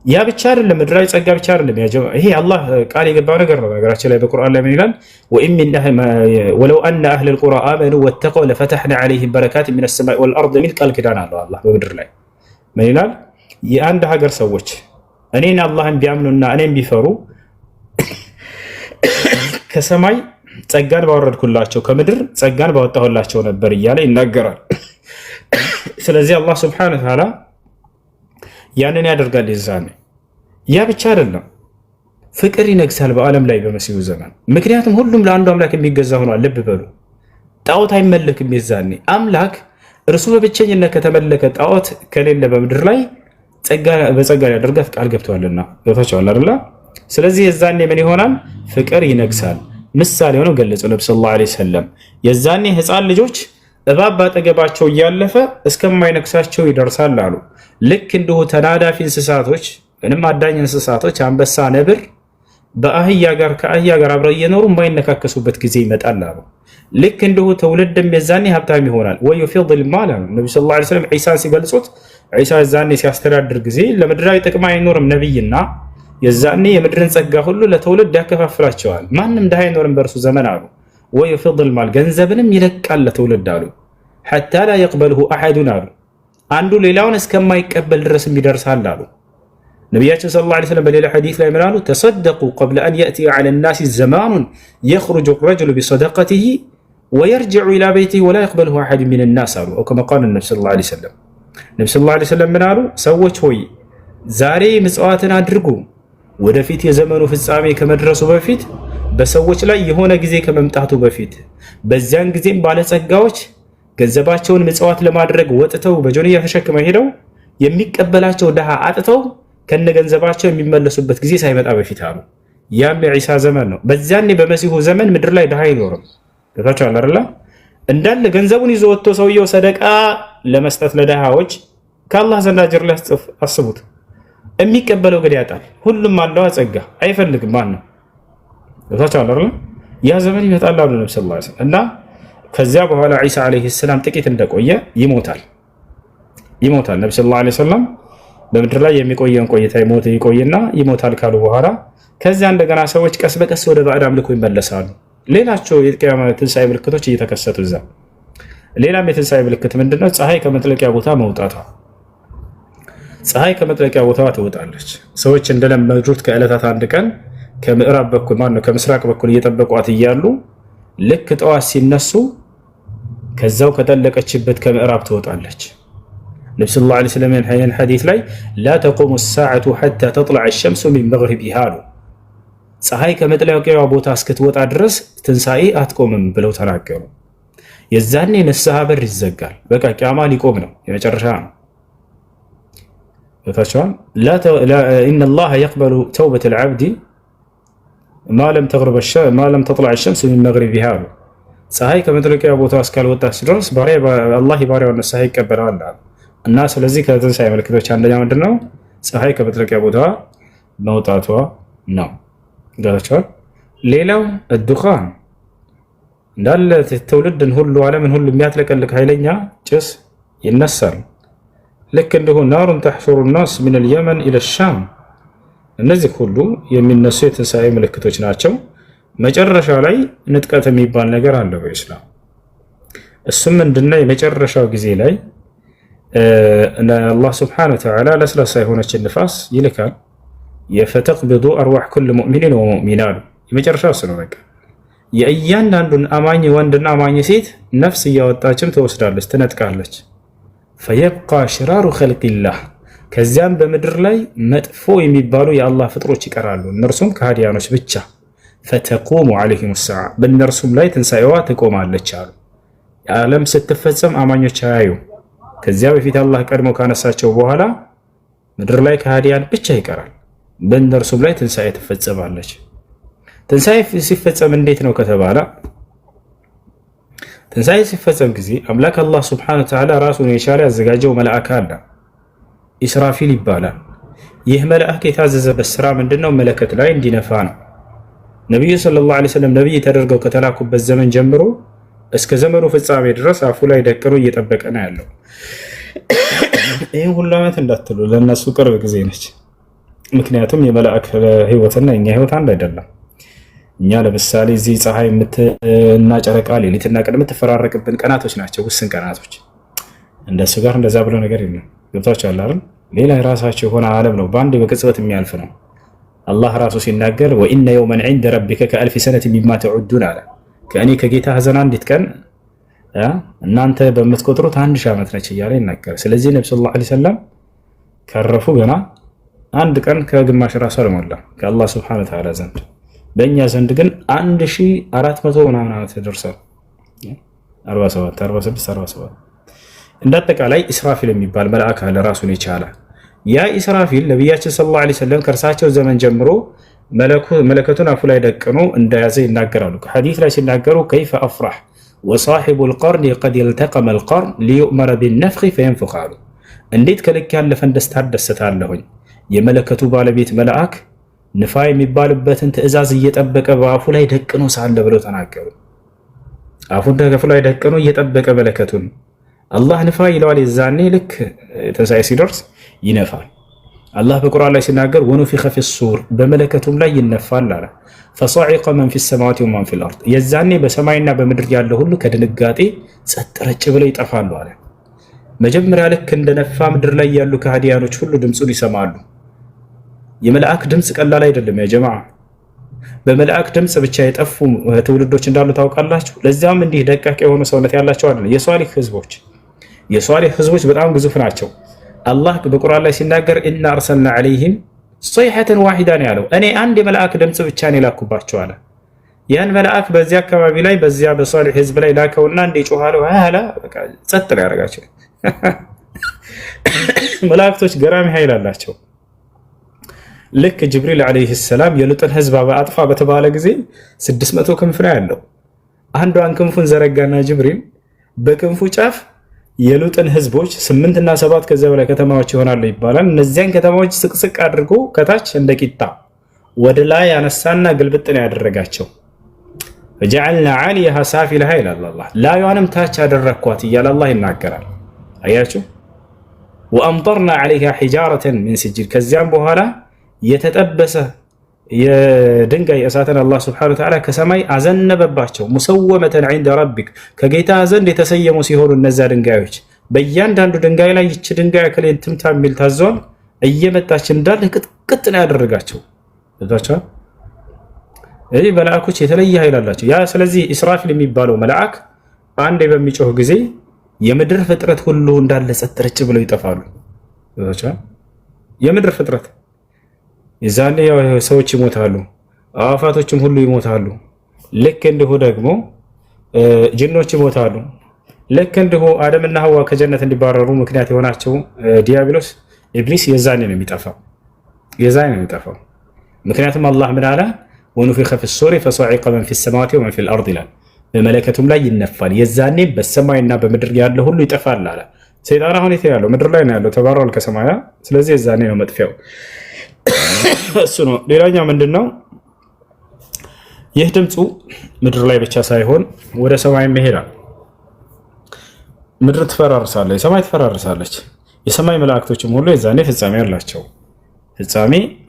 ያ ብቻ አይደለም፣ ምድራዊ ጸጋ ብቻ አይደለም። ይሄ አላህ ቃል የገባው ነገር ነው። ነገራችን ላይ በቁርአን ላይ ምን ይላል? ወለው አነ አህለል ቁራ አመኑ ወተቀው ለፈተሕና ዐለይሂም በረካቲን ሚነስ ሰማኢ ወልአርድ ሚል ቃል ኪዳን አለው አላህ በምድር ላይ ምን ይላል? የአንድ ሀገር ሰዎች እኔን አላህን ቢያምኑና እኔን ቢፈሩ ከሰማይ ጸጋን ባወረድኩላቸው ከምድር ጸጋን ባወጣሁላቸው ነበር እያለ ይናገራል። ስለዚህ አላህ ሱብሓነሁ ወተዓላ ያንን ያደርጋል። ይዛኔ ያ ብቻ አይደለም፣ ፍቅር ይነግሳል በዓለም ላይ በመሲሁ ዘመን። ምክንያቱም ሁሉም ለአንዱ አምላክ የሚገዛ ሆኗል። ልብ በሉ፣ ጣዖት አይመለክም። የዛኔ አምላክ እርሱ በብቸኝነት ከተመለከ ጣዖት ከሌለ በምድር ላይ በጸጋ ሊያደርጋት ቃል ገብተዋልና ገብታችኋል አይደል? ስለዚህ የዛኔ ምን ይሆናል? ፍቅር ይነግሳል። ምሳሌ ሆነው ገለጹ ነብዩ ሰለላሁ ዐለይሂ ወሰለም። የዛኔ ህፃን ልጆች እባብ ባጠገባቸው እያለፈ እስከማይነክሳቸው ይደርሳል አሉ። ልክ እንዲሁ ተናዳፊ እንስሳቶች ምንም አዳኝ እንስሳቶች አንበሳ፣ ነብር ከአህያ ጋር አብረው እየኖሩ የማይነካከሱበት ጊዜ ይመጣል አሉ። ልክ እንዲሁ ትውልድም የዛኔ ሀብታም ይሆናል። ወዩፊድል ማል አሉ ነብዩ ሰለላሁ ዐለይሂ ወሰለም ዒሳን ሲገልጹት፣ ዒሳ የዛኔ ሲያስተዳድር ጊዜ ለምድራዊ ጥቅም አይኖርም ነብይና የዛኔ የምድርን ጸጋ ሁሉ ለትውልድ ያከፋፍላቸዋል። ማንም ድሃ አይኖርም በእርሱ ዘመን አሉ። ወዩፊድል ማል ገንዘብንም ይለቃል ለትውልድ አሉ። ሐታ ላ የቅበልሁ አሐዱን አሉ አንዱ ሌላውን እስከማይቀበል ድረስ ይደርሳል አሉ። ነቢያችን ሰለላሁ ዐለይሂ ወሰለም በሌላ ሐዲስ ላይ ምን አሉ? ተሰደቁ ቀብለ አን የእቲ ዐለ ናሲ ዘማኑን የኽሩጁ ረጁሉ ቢሰደቀቲሂ ወየርጅዑ ኢላ በይቲሂ ወላ የቅበልሁ አሐድ ሚን ናስ አሉ። ከማ ቃለ ነቢ ሰለላሁ ዐለይሂ ወሰለም። ነቢ ሰለላሁ ዐለይሂ ወሰለም ምን አሉ? ሰዎች ሆይ ዛሬ ምጽዋትን አድርጉ፣ ወደፊት የዘመኑ ፍጻሜ ከመድረሱ በፊት በሰዎች ላይ የሆነ ጊዜ ከመምጣቱ በፊት በዚያን ጊዜም ባለጸጋዎች ገንዘባቸውን ምጽዋት ለማድረግ ወጥተው በጆንያ ተሸክመው ሄደው የሚቀበላቸው ድሃ አጥተው ከነገንዘባቸው የሚመለሱበት ጊዜ ሳይመጣ በፊት አሉ። ያም የዒሳ ዘመን ነው። በዚያኔ በመሲሁ ዘመን ምድር ላይ ድሃ አይኖርም። ገብታችኋል አይደል? እንዳለ ገንዘቡን ይዞ ወጥቶ ሰውየው ሰደቃ ለመስጠት ለድሃዎች ከአላህ ዘንድ አጅር ሊያስጽፍ አስቡት። የሚቀበለው ግን ያጣል። ሁሉም አለው ጸጋ አይፈልግም። ማን ነው? ገብታችኋል አይደል? ያ ዘመን ይመጣል አሉ ነብዩ ሰለላሁ ዐለይሂ ወሰለም። እና ከዚያ በኋላ ዒሳ ዐለይሂ ሰላም ጥቂት እንደቆየ ይሞታል። ነብዩ ሰለላሁ ዐለይሂ ወሰለም በምድር ላይ የሚቆየን ቆይታ ይቆይና ይሞታል ካሉ በኋላ ከዚያ እንደገና ሰዎች ቀስ በቀስ ወደ ባዕድ አምልኮ ይመለሳሉ። ሌላቸው የቂያማ ትንሣኤ ምልክቶች እየተከሰቱ እዛ። ሌላም የትንሣኤ ምልክት ምንድነው? ፀሐይ ከመጥለቂያ ቦታ መውጣቷ። ፀሐይ ከመጥለቂያ ቦታዋ ትወጣለች። ሰዎች እንደለመዱት ከዕለታት አንድ ቀን ከምዕራብ በኩል ከምስራቅ በኩል እየጠበቋት እያሉ ልክ ጠዋት ሲነሱ ከዛው ከጠለቀችበት ከምዕራብ ትወጣለች። ነብዩ ሰለላሁ ዐለይሂ ወሰለም ይህን ሐዲስ ላይ ላ ተቁሙ ሰዓቱ ሐታ ተጥለዐ ሸምሱ ሚን መግሪቢሃ አሉ። ፀሐይ ከመጥለቂያዋ ቦታ እስክትወጣ ድረስ ትንሣኤ አትቆምም ብለው ተናገሩ። የዛኔ ንስሐ በር ይዘጋል። በቃ ቂያማ ሊቆም ነው፣ የመጨረሻ ነው። ታቻውን ኢነላህ የቅበሉ ተውበተል ዐብዲ ማ ለም ተጥለዕ ሸምሱ ሚን መግሪቢሃ አሉ። ፀሐይ ከመጥለቂያ ቦታ እስካልወጣች ድረስ አላህ የባሪያውን ንስሐ ይቀበላል አሉ። እና ስለዚህ ከትንሣኤ ምልክቶች አንደኛ ምንድነው? ፀሐይ ከመጥለቂያ ቦታ መውጣቷ ነው። ዳታቻል። ሌላው ዱኻን እንዳለ ትውልድን ሁሉ ዓለምን ሁሉ የሚያጥለቀልቅ ኃይለኛ ጭስ ይነሳል። ልክ እንዲሁ ናሩን ተሕሹሩ ናስ ሚን አልየመን ኢለ ሻም። እነዚህ ሁሉ የሚነሱ የትንሣኤ ምልክቶች ናቸው። መጨረሻ ላይ ንጥቀት የሚባል ነገር አለ በኢስላም። እሱም ምንድነው? የመጨረሻው ጊዜ ላይ አላህ ስብሓነሁ ወተዓላ ለስላሳ የሆነችን ንፋስ ይልካል። የፈተቅብዱ አርዋሕ ኩል ሙእሚኒን ወሙእሚና አሉ። የመጨረሻው እሱ ነው። በቃ የእያንዳንዱን አማኝ ወንድና አማኝ ሴት ነፍስ እያወጣችም ትወስዳለች፣ ትነጥቃለች። ፈየብቃ ሽራሩ ኸልቂላህ። ከዚያም በምድር ላይ መጥፎ የሚባሉ የአላህ ፍጥሮች ይቀራሉ፣ እነርሱም ከሃዲያኖች ብቻ። ፈተቁሙ ዐለይሂም ሰዓ፣ በእነርሱም ላይ ትንሣኤዋ ትቆማለች አሉ። የዓለም ስትፈጸም አማኞች አያዩ። ከዚያ በፊት አላህ ቀድሞ ካነሳቸው በኋላ ምድር ላይ ከሃዲያን ብቻ ይቀራል፣ በእነርሱም ላይ ትንሣኤ ትፈጸማለች። ትንሣኤ ሲፈጸም እንዴት ነው ከተባለ ትንሣኤ ሲፈጸም ጊዜ አምላክ አላህ ሱብሓነሁ ወተዓላ ራሱን የቻለ ያዘጋጀው መልአክ አለ፣ ኢስራፊል ይባላል። ይህ መልአክ የታዘዘበት ስራ ምንድነው? መለከት ላይ እንዲነፋ ነው። ነቢዩ ሰለላሁ ዐለይሂ ወሰለም ነቢይ ተደርገው ከተላኩበት ዘመን ጀምሮ እስከ ዘመኑ ፍጻሜ ድረስ አፉ ላይ ደቅኖ እየጠበቀ ነው ያለው። ይህን ሁሉ ዓመት እንዳትሉ፣ ለእነሱ ቅርብ ጊዜ ነች። ምክንያቱም የመልአክ ህይወትና የኛ ህይወት አንድ አይደለም። እኛ ለምሳሌ እዚህ ፀሐይ እና ጨረቃ ሌሊትና ቀን የምትፈራረቅብን ቀናቶች ናቸው፣ ውስን ቀናቶች። እንደሱ ጋር እንደዛ ብሎ ነገር የለም። ገብታችኋል አይደል? ሌላ የራሳቸው የሆነ ዓለም ነው፣ በአንድ በቅጽበት የሚያልፍ ነው። አላህ ራሱ ሲናገር ወኢነ የውመን ዒንደ ረቢከ ከአልፊ ሰነት ሚማ ተዑዱን አለ። ከእኔ ከጌታ ዘንድ አንዲት ቀን እናንተ በምትቆጥሩት 1000 ዓመት ነች እያለ ይናገር። ስለዚህ ነብዩ ሰለላሁ ዐለይሂ ወሰለም ካረፉ ገና አንድ ቀን ከግማሽ ራሱ አልሞላም ከአላህ ሱብሓነሁ ወተዓላ ዘንድ። በእኛ ዘንድ ግን 1400 ምናምን ዓመት ደርሷል። 47 46 47 እንዳጠቃላይ ኢስራፊል የሚባል መልአክ አለ ራሱን የቻለ። ያ ኢስራፊል ነቢያችን ሰለላሁ ዐለይሂ ወሰለም ከእርሳቸው ዘመን ጀምሮ መለከቱን አፉ ላይ ደቅኖ እንደያዘ ይናገራሉ። ከሐዲስ ላይ ሲናገሩ ከይፈ አፍራህ ወሳሒቡ ልቀርን ቀድ የልተቀመ ልቀርን ሊዩእመረ ቢነፍኺ ፈየንፉኽ አሉ። እንዴት ከልክ ያለፈን ደስታ ደስታለሁኝ የመለከቱ ባለቤት መልአክ ንፋ የሚባልበትን ትእዛዝ እየጠበቀ በአፉ ላይ ደቅኖ ሳለ ብለው ተናገሩ። አፉን ከአፉ ላይ ደቅኖ እየጠበቀ መለከቱን አላህ ንፋ ይለዋል። የዛኔ ልክ ትንሣኤ ሲደርስ ይነፋል። አላህ በቁርአን ላይ ሲናገር ወኑፊኸ ፊሱር በመለከቱም ላይ ይነፋል አለ። ፈሰዒቀ መን ፊ ሰማዋቲ ወመን ፊል አርድ የዛኔ በሰማይና በምድር ያለ ሁሉ ከድንጋጤ ጸጥ ረጭ ብለው ይጠፋሉ አለ። መጀመሪያ ልክ እንደነፋ ምድር ላይ ያሉ ከሃዲያኖች ሁሉ ድምፁን ይሰማሉ። የመልአክ ድምፅ ቀላል አይደለም ያ ጀማዓ። በመልአክ ድምፅ ብቻ የጠፉ ትውልዶች እንዳሉ ታውቃላችሁ። ለዚያም እንዲህ ደቃቅ የሆኑ ሰውነት ያላቸው አይደለም። የሷሊህ ህዝቦች በጣም ግዙፍ ናቸው። አላህ በቁርአን ላይ ሲናገር ኢና አርሰልና ዐለይሂም ሰይሐተን ዋሂዳን ያለው እኔ አንድ የመልአክ ድምፅ ብቻ ነው የላኩባቸው አለ። ያን መልአክ በዚያ አካባቢ ላይ በዚያ በሷሊህ ህዝብ ላይ ላከውና እንደ ጮሃለው አላ በቃ ጸጥ ነው ያደርጋቸው። መላእክቶች ገራሚ ኃይል አላቸው። ልክ ጅብሪል ዐለይሂ ሰላም የሉጥን ህዝብ አጥፋ በተባለ ጊዜ 600 ክንፍ ነው ያለው። አንዷን ክንፉን ዘረጋና ጅብሪል በክንፉ ጫፍ የሉጥን ህዝቦች 8 እና 7 ከዚያ በላይ ከተማዎች ይሆናሉ ይባላል። እነዚያን ከተማዎች ስቅስቅ አድርጎ ከታች እንደ ቂጣ ወደ ላይ ያነሳና ግልብጥ ነው ያደረጋቸው። ወጀዐልና ዐሊየሃ ሳፊለሃ ይላል አላህ። ላዩንም ታች አደረኳት እያለ አላህ ይናገራል። አያችሁ ወአምጠርና ዐለይሃ ሒጃረተን ሚን ሲጂል ከዚያም በኋላ የተጠበሰ የድንጋይ እሳትን አላህ ሱብሓነሁ ወተዓላ ከሰማይ አዘነበባቸው። ሙሰወመተን ዐንደ ረቢክ ከጌታ ዘንድ የተሰየሙ ሲሆኑ እነዚያ ድንጋዮች በእያንዳንዱ ድንጋይ ላይ ይች ድንጋይ እከሌን ትምታ የሚል ታዟል። እየመጣች እንዳለ ቅጥቅጥ ነው ያደረጋቸው። እዛቸው እዚህ መላእኮች የተለየ ኃይል አላቸው። ያ ስለዚህ ኢስራፊል የሚባለው መልአክ አንዴ በሚጮህ ጊዜ የምድር ፍጥረት ሁሉ እንዳለ ጸጥ ረጭ ብለው ይጠፋሉ። እዛቸው የምድር ፍጥረት የዛኔ ሰዎች ይሞታሉ፣ አዋፋቶችም ሁሉ ይሞታሉ። ልክ እንዲሁ ደግሞ ጅኖች ይሞታሉ። ልክ እንዲሁ አደምና ሐዋ ከጀነት እንዲባረሩ ምክንያት የሆናቸው ዲያብሎስ ኢብሊስ የዛኔ ነው የሚጠፋው። ምክንያቱም አላህ ምን አለ? ወኑፊኸ ፊሱሪ ፈሰዒቀ መን ፊ ሰማዋቲ ወመን ፊል አርድ ይላል። በመለከቱም ላይ ይነፋል። የዛኔ በሰማይና በምድር ያለ ሁሉ ይጠፋል አለ። ሰይጣን አሁን የት ያለው? ምድር ላይ ነው ያለው፣ ተባረዋል ከሰማያ። ስለዚህ የዛኔ ነው መጥፊያው እሱ ነው። ሌላኛው ምንድነው? ይህ ድምፁ ምድር ላይ ብቻ ሳይሆን ወደ ሰማይም ይሄዳል። ምድር ትፈራርሳለች፣ ሰማይ ትፈራርሳለች። የሰማይ መላእክቶችም ሁሉ የዛኔ ፍጻሜ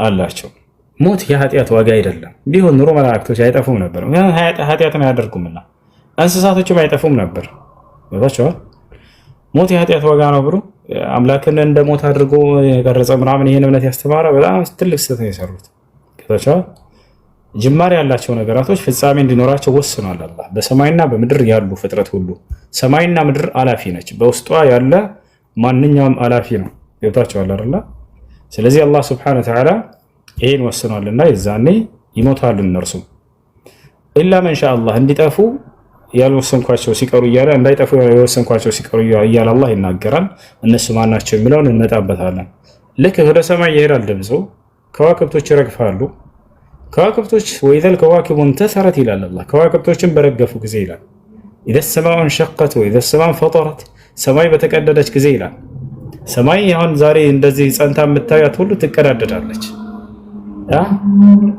አላቸው። ሞት የኃጢአት ዋጋ አይደለም። ቢሆን ኑሮ መላእክቶች አይጠፉም ነበር። ኃጢአትን አያደርጉምና እንስሳቶችም አይጠፉም ነበር። ይባቸዋል። ሞት የኃጢአት ዋጋ ነው ብሎ አምላክን እንደ ሞት አድርጎ የቀረጸ ምናምን ይሄን እምነት ያስተማረ በጣም ትልቅ ስህተት ነው የሰሩት። ከታቻው ጅማሬ ያላቸው ነገራቶች ፍጻሜ እንዲኖራቸው ወስኗል አላህ። በሰማይና በምድር ያሉ ፍጥረት ሁሉ ሰማይና ምድር አላፊ ነች። በውስጧ ያለ ማንኛውም አላፊ ነው። ይወጣቸዋል አይደል? ስለዚህ አላህ Subhanahu Wa Ta'ala ይሄን ወስኗልና የዛኔ ይሞታሉ እነርሱ ኢላ ማን ሻ አላህ እንዲጠፉ ያልወሰንኳቸው ሲቀሩ እያለ እንዳይጠፉ የወሰንኳቸው ሲቀሩ እያለ አላህ ይናገራል። እነሱ ማናቸው የሚለውን እንመጣበታለን። ልክ ወደ ሰማይ ይሄዳል ድምፁ፣ ከዋክብቶች ይረግፋሉ። ከዋክብቶች ወይዘል ከዋክቡ እንተሰረት ይላል አላህ። ከዋክብቶችን በረገፉ ጊዜ ይላል። ኢዘ ሰማኡ እንሸቀት ወኢዘ ሰማኡ ፈጠረት ሰማይ በተቀደደች ጊዜ ይላል። ሰማይ አሁን ዛሬ እንደዚህ ጸንታ የምታያት ሁሉ ትቀዳደዳለች።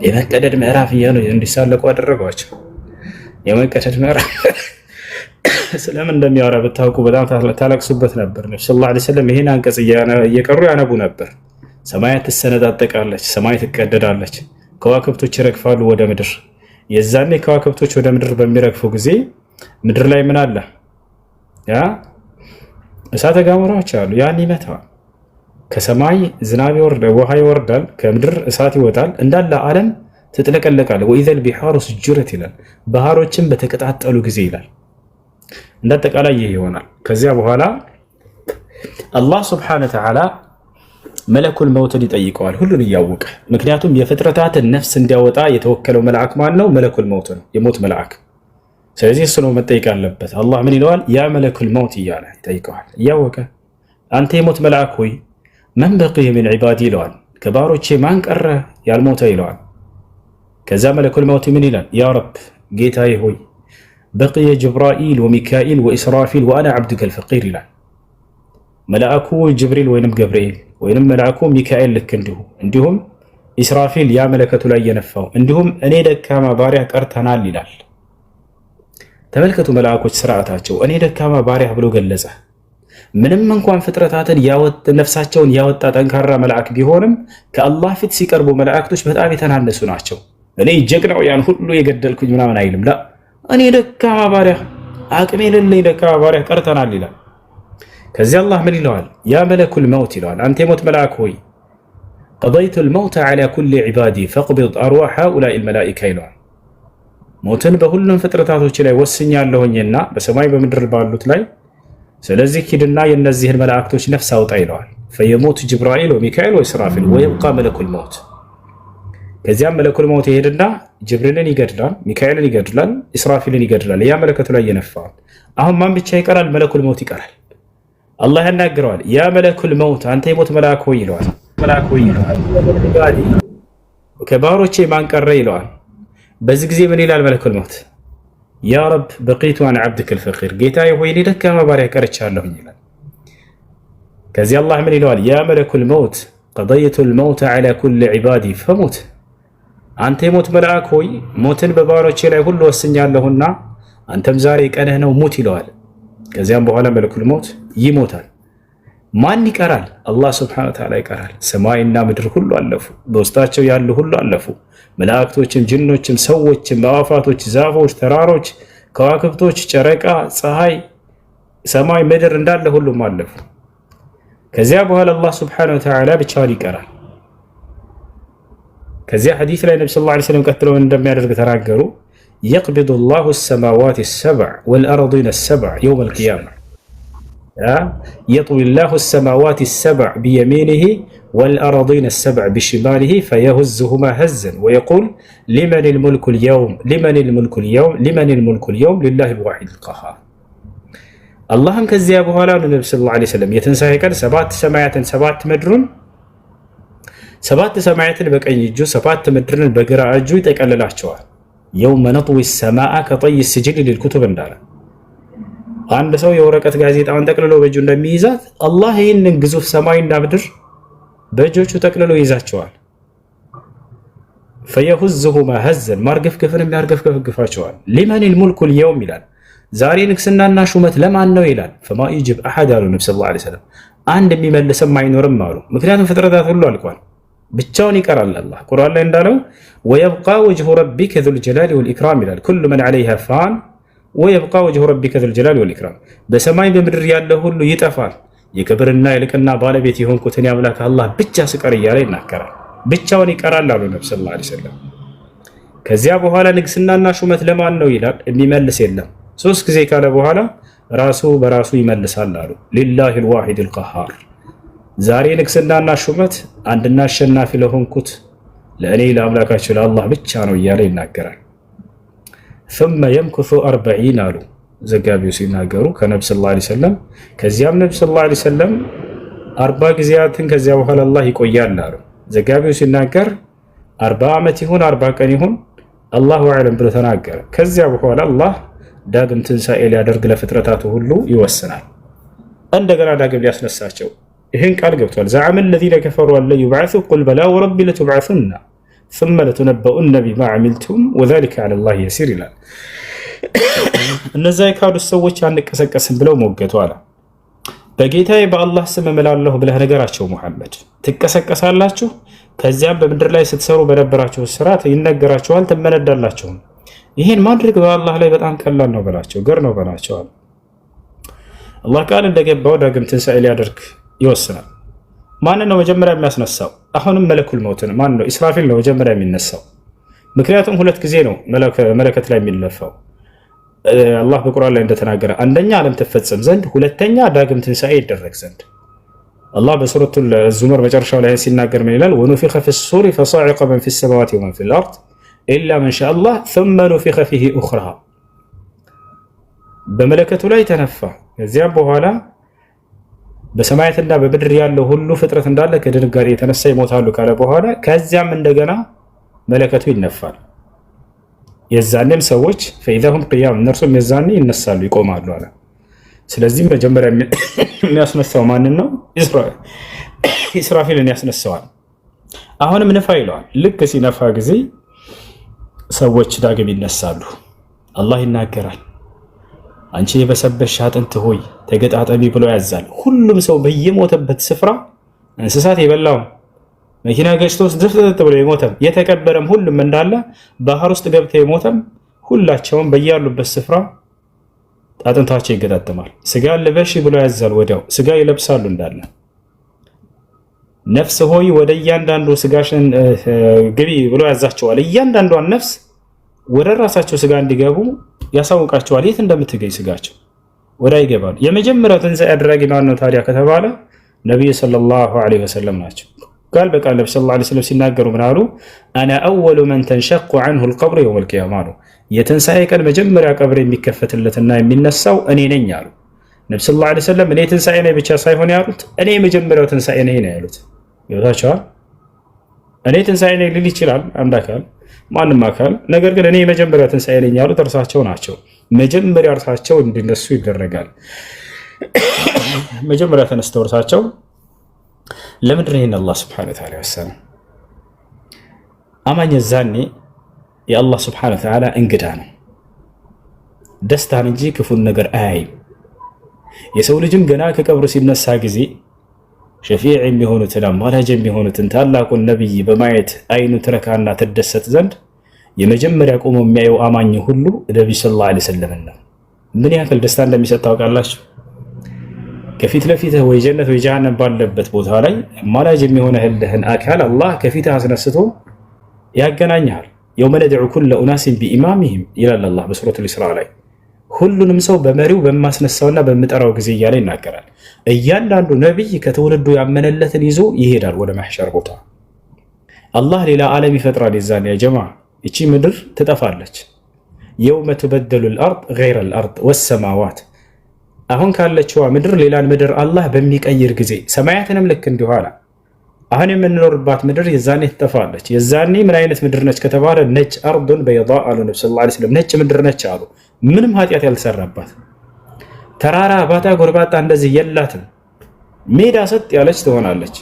የመቀደድ ምዕራፍ እያሉ እንዲሳለቁ አደረጓቸው። የመቀደድ ምዕራፍ ስለምን እንደሚያወራ ብታውቁ በጣም ታለቅሱበት ነበር። ነብዩ ሰለላሁ ዐለይሂ ወሰለም ይሄን አንቀጽ እየቀሩ ያነቡ ነበር። ሰማይ ትሰነጣጠቃለች፣ ሰማይ ትቀደዳለች፣ ከዋክብቶች ይረግፋሉ ወደ ምድር። የዛኔ ከዋክብቶች ወደ ምድር በሚረግፉ ጊዜ ምድር ላይ ምን አለ? ያ እሳተ ገሞራዎች አሉ። ያን ይመታል። ከሰማይ ዝናብ ይወርዳል፣ ውሃ ይወርዳል፣ ከምድር እሳት ይወጣል። እንዳለ ዓለም ትጥለቀለቃለ። ወኢዘል ቢሃሩ ስጁረት ይላል። ባህሮችን በተቀጣጠሉ ጊዜ ይላል። እንዳጠቃላይ ይሄ ይሆናል። ከዚያ በኋላ አላህ Subhanahu Wa Ta'ala መለኩል መውትን ይጠይቀዋል፣ ሁሉን እያወቀ። ምክንያቱም የፍጥረታትን ነፍስ እንዲያወጣ የተወከለው መልአክ ማን ነው? መለኩል መውት ነው፣ የሞት መልአክ። ስለዚህ እሱ ነው መጠየቅ አለበት። አላህ ምን ይለዋል? ያ መለኩል መውት እያለ ይጠይቀዋል። እያወቀ አንተ የሞት መልአክ ሆይ መን በቂየ ሚን ዒባዲ ይለዋል። ከባሮቼ ማን ቀረ ያልሞተ ይለዋል። ከዛ መለኩል መውት ምን ይላል? ያ ረብ ጌታዬ ሆይ በቂየ ጅብራኢል ወሚካኢል ወኢስራፊል ወአና ዓብዱከ ልፈቂር ይላል። መልአኩ ጅብሪል ወይንም ገብርኤል ወይንም መልአኩ ሚካኤል ልክ እንዲሁም ኢስራፊል ያ መለከቱ ላይ የነፋው እንዲሁም እኔ ደካማ ባሪያ ቀርተናል ይላል። ተመልከቱ መልአኮች ስርዓታቸው። እኔ ደካማ ባሪያ ብሎ ገለጸ። ምንም እንኳን ፍጥረታትን ነፍሳቸውን ያወጣ ጠንካራ መልአክ ቢሆንም ከአላህ ፊት ሲቀርቡ መላእክቶች በጣም የተናነሱ ናቸው። እኔ ጀግናው ያን ሁሉ የገደልኩኝ ምናምን አይልም። ላ እኔ ደካማ ባሪያ አቅሜ የሌለኝ ደካማ ባሪያ ቀርተናል ይላል። ከዚህ አላህ ምን ይለዋል? ያ መለኩል መውት ይለዋል። አንተ የሞት መልአክ ሆይ ቀضይቱ ልመውተ ዐላ ኩሊ ዒባዲ ፈቅቢድ አርዋሕ ሃኡላኢ ልመላኢካ ይለዋል። ሞትን በሁሉም ፍጥረታቶች ላይ ወስኛለሁኝና በሰማይ በምድር ባሉት ላይ፣ ስለዚህ ሂድና የእነዚህን መላእክቶች ነፍስ አውጣ ይለዋል። ፈየሞት ጅብራኢል ወሚካኤል ወኢስራፊል ወየብቃ መለኩል መውት። ከዚያም መለኩል መውት ይሄድና ጅብሪልን ይገድላል፣ ሚካኤልን ይገድላል፣ ኢስራፊልን ይገድላል። ያ መለከቱ ላይ የነፋዋል። አሁን ማን ብቻ ይቀራል? መለኩል መውት ይቀራል። አላህ ያናግረዋል። ያ መለኩል መውት አንተ የሞት መልአክ ሆይ ይለዋል። ከባሮቼ ማን ቀረ ይለዋል። በዚህ ጊዜ ምን ይላል መለኩል መውት? ያ ረብ በቂቱ አን ዓብድከ ልፈቂር ጌታዬ ሆይ እኔ ደካማ ባሪያ ቀርቻለሁኝ ይላል። ከዚህ አላህ ምን ይለዋል? ያ መለኩል መውት ቀضይቱ ልመውተ ዐላ ኩሊ ዒባዲ ፈሙት አንተ የሞት መልአክ ሆይ ሞትን በባሮቼ ላይ ሁሉ ወስኛለሁና አንተም ዛሬ ቀንህ ነው ሙት ይለዋል። ከዚያም በኋላ መለኩል መውት ይሞታል። ማን ይቀራል? አላህ ስብሐነሁ ወተዓላ ይቀራል። ሰማይና ምድር ሁሉ አለፉ፣ በውስጣቸው ያሉ ሁሉ አለፉ። መላእክቶችም፣ ጅኖችም፣ ሰዎችም፣ አዕዋፋቶች፣ ዛፎች፣ ተራሮች፣ ከዋክብቶች፣ ጨረቃ፣ ፀሐይ፣ ሰማይ፣ ምድር እንዳለ ሁሉም አለፉ። ከዚያ በኋላ አላህ ስብሐነሁ ወተዓላ ብቻውን ይቀራል። ከዚያ ሐዲስ ላይ ነብዩ ሰለላሁ ዐለይሂ ወሰለም ቀጥለው እንደሚያደርግ ተናገሩ። የቅቢዱ ላሁ ሰማዋት ሰብዕ ወልአርዲነ ሰብዕ የውም አልቂያማ يطوي الله السماوات السبع بيمينه والأرضين السبع بشماله فيهزهما هزا ويقول لمن الملك اليوم لمن الملك اليوم لمن الملك اليوم لله الواحد القهار. اللهم كذب بهلا النبي صلى الله عليه وسلم يتنسى كان سبعة سماوات سبعة مدرون سبعة سماوات بقى يجو سبعة مدرون بقرا اجو يتقللاچوا يوم نطوي السماء كطي السجل للكتب انداله አንድ ሰው የወረቀት ጋዜጣውን ጠቅልሎ በእጁ እንደሚይዛት አላህ ይህንን ግዙፍ ሰማይና ምድር በእጆቹ ጠቅልሎ ይዛቸዋል። ፈየሁዝሁማ ሀዘን ማርገፍገፍን የሚያርገፍገፍግፋቸዋል። ሊመን ልሙልኩ ልየውም ይላል። ዛሬ ንግስናና ሹመት ለማን ነው ይላል። ፈማ ይጅብ አሐድ አሉ ነቢ ሰለላሁ ዐለይሂ ወሰለም። አንድ የሚመልስም አይኖርም አሉ። ምክንያቱም ፍጥረታት ሁሉ አልቋል፣ ብቻውን ይቀራል። አላህ ቁርአን ላይ እንዳለው ወየብቃ ወጅሁ ረቢከ ዙል ጀላሊ ወልኢክራም ይላል። ኩሉ መን ዐለይሃ ፋን ወየብቃ ወጅሁ ረቢከ ዘል ጀላሊ ወልኢክራም። በሰማይ በምድር ያለ ሁሉ ይጠፋል፣ የክብርና የልቅና ባለቤት የሆንኩትን ያምላክ አላህ ብቻ ስቀር እያለ ይናገራል። ብቻውን ይቀራል አሉ ነብዩ ሰለላሁ ዐለይሂ ወሰለም። ከዚያ በኋላ ንግስናና ሹመት ለማን ነው ይላል። የሚመልስ የለም። 3 ጊዜ ካለ በኋላ ራሱ በራሱ ይመልሳል አሉ። ሊላሂል ዋሂዲል ቀሃር። ዛሬ ንግስናና ሹመት አንድና አሸናፊ ለሆንኩት ለእኔ ለአምላካቸው ለአላህ ብቻ ነው እያለ ይናገራል። ثم يمكث 40 አሉ ዘጋቢው ሲናገሩ ከነብዩ ሰለላሁ ዐለይሂ ወሰለም። ከዚያም ነብዩ ሰለላሁ ዐለይሂ ወሰለም 40 ጊዜያትን ከዚያ በኋላ አላህ ይቆያል አሉ። ዘጋቢው ሲናገር 40 ዓመት ይሁን 40 ቀን ይሁን አላሁ አዕለም ብሎ ተናገረ። ከዚያ በኋላ አላህ ዳግም ትንሣኤ ሊያደርግ ለፍጥረታቱ ሁሉ ይወስናል። እንደገና ዳግም ሊያስነሳቸው ይህን ቃል ገብቷል። ዘዐመ الذين كفروا أن لن يبعثوا قل بلى وربي لتبعثن ثم لتنبؤن بما عملتم وذلك على الله يسير ይላል። እነዛ የካዱት ሰዎች አንቀሰቀስም ብለው ሞገቱ አለ። በጌታዬ በአላህ ስም እምላለሁ ብለህ ነገራቸው ሙሐመድ፣ ትቀሰቀሳላችሁ፣ ከዚያም በምድር ላይ ስትሰሩ በነበራችሁ ስራት ይነገራችኋል፣ ትመነዳላችሁ። ይህን ማድረግ በአላህ ላይ በጣም ቀላል ነው በላቸው፣ ገር ነው በላቸው አለ። አላህ ቃል እንደገባው ዳግም ትንሣኤ ሊያደርግ ይወስናል። ማን ነው መጀመሪያ የሚያስነሳው? አሁንም መለኩል መውትን ማን ነው? ኢስራፊል ነው መጀመሪያ የሚነሳው። ምክንያቱም 2 ጊዜ ነው መለከት ላይ የሚለፋው። አላህ በቁርአን ላይ እንደተናገረ አንደኛ ዓለም ትፈጸም ዘንድ፣ ሁለተኛ ዳግም ትንሣኤ ይደረግ ዘንድ። አላህ በሱረቱል ዙመር መጨረሻው ላይ ሲናገር ምን ይላል? ወኑፊኸ ፊሱሪ ፈሰዒቀ መን ፊሰማዋቲ ወመን ፊል አርድ ኢላ መን ሻአ አላህ ثم نفخ فيه أخرى። በመለከቱ ላይ ተነፋ። ከዚያም በኋላ በሰማያትና በምድር ያለው ሁሉ ፍጥረት እንዳለ ከድንጋጤ የተነሳ ይሞታሉ ካለ በኋላ ከዚያም እንደገና መለከቱ ይነፋል። የዛኔም ሰዎች ፈኢዛሁም ቅያም እነርሱም የዛኔ ይነሳሉ ይቆማሉ አለ። ስለዚህ መጀመሪያ የሚያስነሳው ማንን ነው? ኢስራፊልን ያስነሳዋል። አሁንም ንፋ ይለዋል። ልክ ሲነፋ ጊዜ ሰዎች ዳግም ይነሳሉ። አላህ ይናገራል። አንቺ የበሰበሽ አጥንት ሆይ ተገጣጠሚ ብሎ ያዛል። ሁሉም ሰው በየሞተበት ስፍራ እንስሳት የበላው መኪና ገጭቶ ዝፍት ብሎ የሞተም የተቀበረም ሁሉም እንዳለ ባህር ውስጥ ገብተው የሞተም ሁላቸውም በያሉበት ስፍራ አጥንታቸው ይገጣጠማል። ስጋ ልበሽ ብሎ ያዛል። ወዲያው ስጋ ይለብሳሉ እንዳለ። ነፍስ ሆይ ወደ እያንዳንዱ ስጋሽን ግቢ ብሎ ያዛቸዋል። እያንዳንዷን ነፍስ ወደ ራሳቸው ስጋ እንዲገቡ ያሳውቃቸዋል። የት እንደምትገኝ ስጋቸው ወዳ ይገባሉ። የመጀመሪያው ትንሣኤ አድራጊ ማን ነው ታዲያ ከተባለ ነቢዩ ሰለላሁ ዐለይሂ ወሰለም ናቸው። ቃል በቃል ነቢ ሰለላሁ ዐለይሂ ወሰለም ሲናገሩ ምን አሉ? አነ አወሉ መን ተንሸቁ ዐንሁ ልቀብሩ የውመል ቂያማ አሉ። የትንሣኤ ቀን መጀመሪያ ቀብር የሚከፈትለትና የሚነሳው እኔ ነኝ አሉ ነቢ ሰለላሁ ዐለይሂ ወሰለም። እኔ ትንሣኤ ነኝ ብቻ ሳይሆን ያሉት እኔ የመጀመሪያው ትንሣኤ ነኝ ነው ያሉት። ይወታቸዋል። እኔ ትንሣኤ ነኝ ሊል ይችላል አንድ አካል ማንም አካል፣ ነገር ግን እኔ የመጀመሪያው ትንሣኤ ነኝ ያሉት እርሳቸው ናቸው። መጀመሪያ እርሳቸው እንዲነሱ ይደረጋል። መጀመሪያ ተነስተው እርሳቸው ለምንድን ነው ይህን አላህ ስብሐነሁ ወተዓላ ወሰነ? አማኝ ዛኔ የአላህ ስብሐነሁ ወተዓላ እንግዳ ነው። ደስታን እንጂ ክፉን ነገር አያይም። የሰው ልጅም ገና ከቀብሩ ሲነሳ ጊዜ ሸፊዕ የሚሆኑትን አማላጅ የሚሆኑትን ታላቁን ነቢይ በማየት አይኑ ትረካና ትደሰት ዘንድ የመጀመሪያ ቆሞ የሚያየው አማኝ ሁሉ ነቢዩ ሰለላሁ ዐለይሂ ወሰለም ነው። ምን ያክል ደስታ እንደሚሰጥ ታውቃላችሁ? ከፊት ለፊትህ ወይ ጀነት ወይ ጀሃነም ባለበት ቦታ ላይ አማላጅ የሚሆንህልህን አካል አላህ ከፊትህ አስነስቶ ያገናኛል። የውመ ነድዑ ኩለ ኡናሲን ቢኢማሚሂም ይላል አላህ በሱረቱል ኢስራ ላይ። ሁሉንም ሰው በመሪው በማስነሳውና በምጠራው ጊዜ እያለ ይናገራል። እያንዳንዱ ነቢይ ከትውልዱ ያመነለትን ይዞ ይሄዳል ወደ ማሕሸር ቦታ። አላህ ሌላ ዓለም ይፈጥራል። የዛን ያ ጀማ እቺ ምድር ትጠፋለች። የውመ ትበደሉ ልአርድ ገይረ ልአርድ ወሰማዋት። አሁን ካለችዋ ምድር ሌላን ምድር አላህ በሚቀይር ጊዜ ሰማያትንም ልክ እንዲኋላ አሁን የምንኖርባት ምድር የዛኔ ትጠፋለች። የዛኔ ምን አይነት ምድር ነች ከተባለ ነጭ አርዱን በይዳ አሉ ነቢ ሰለላሁ ዐለይሂ ወሰለም። ነጭ ምድር ነች አሉ። ምንም ኃጢአት ያልተሰራባት ተራራ ባታ ጎርባጣ እንደዚህ የላትም። ሜዳ ሰጥ ያለች ትሆናለች።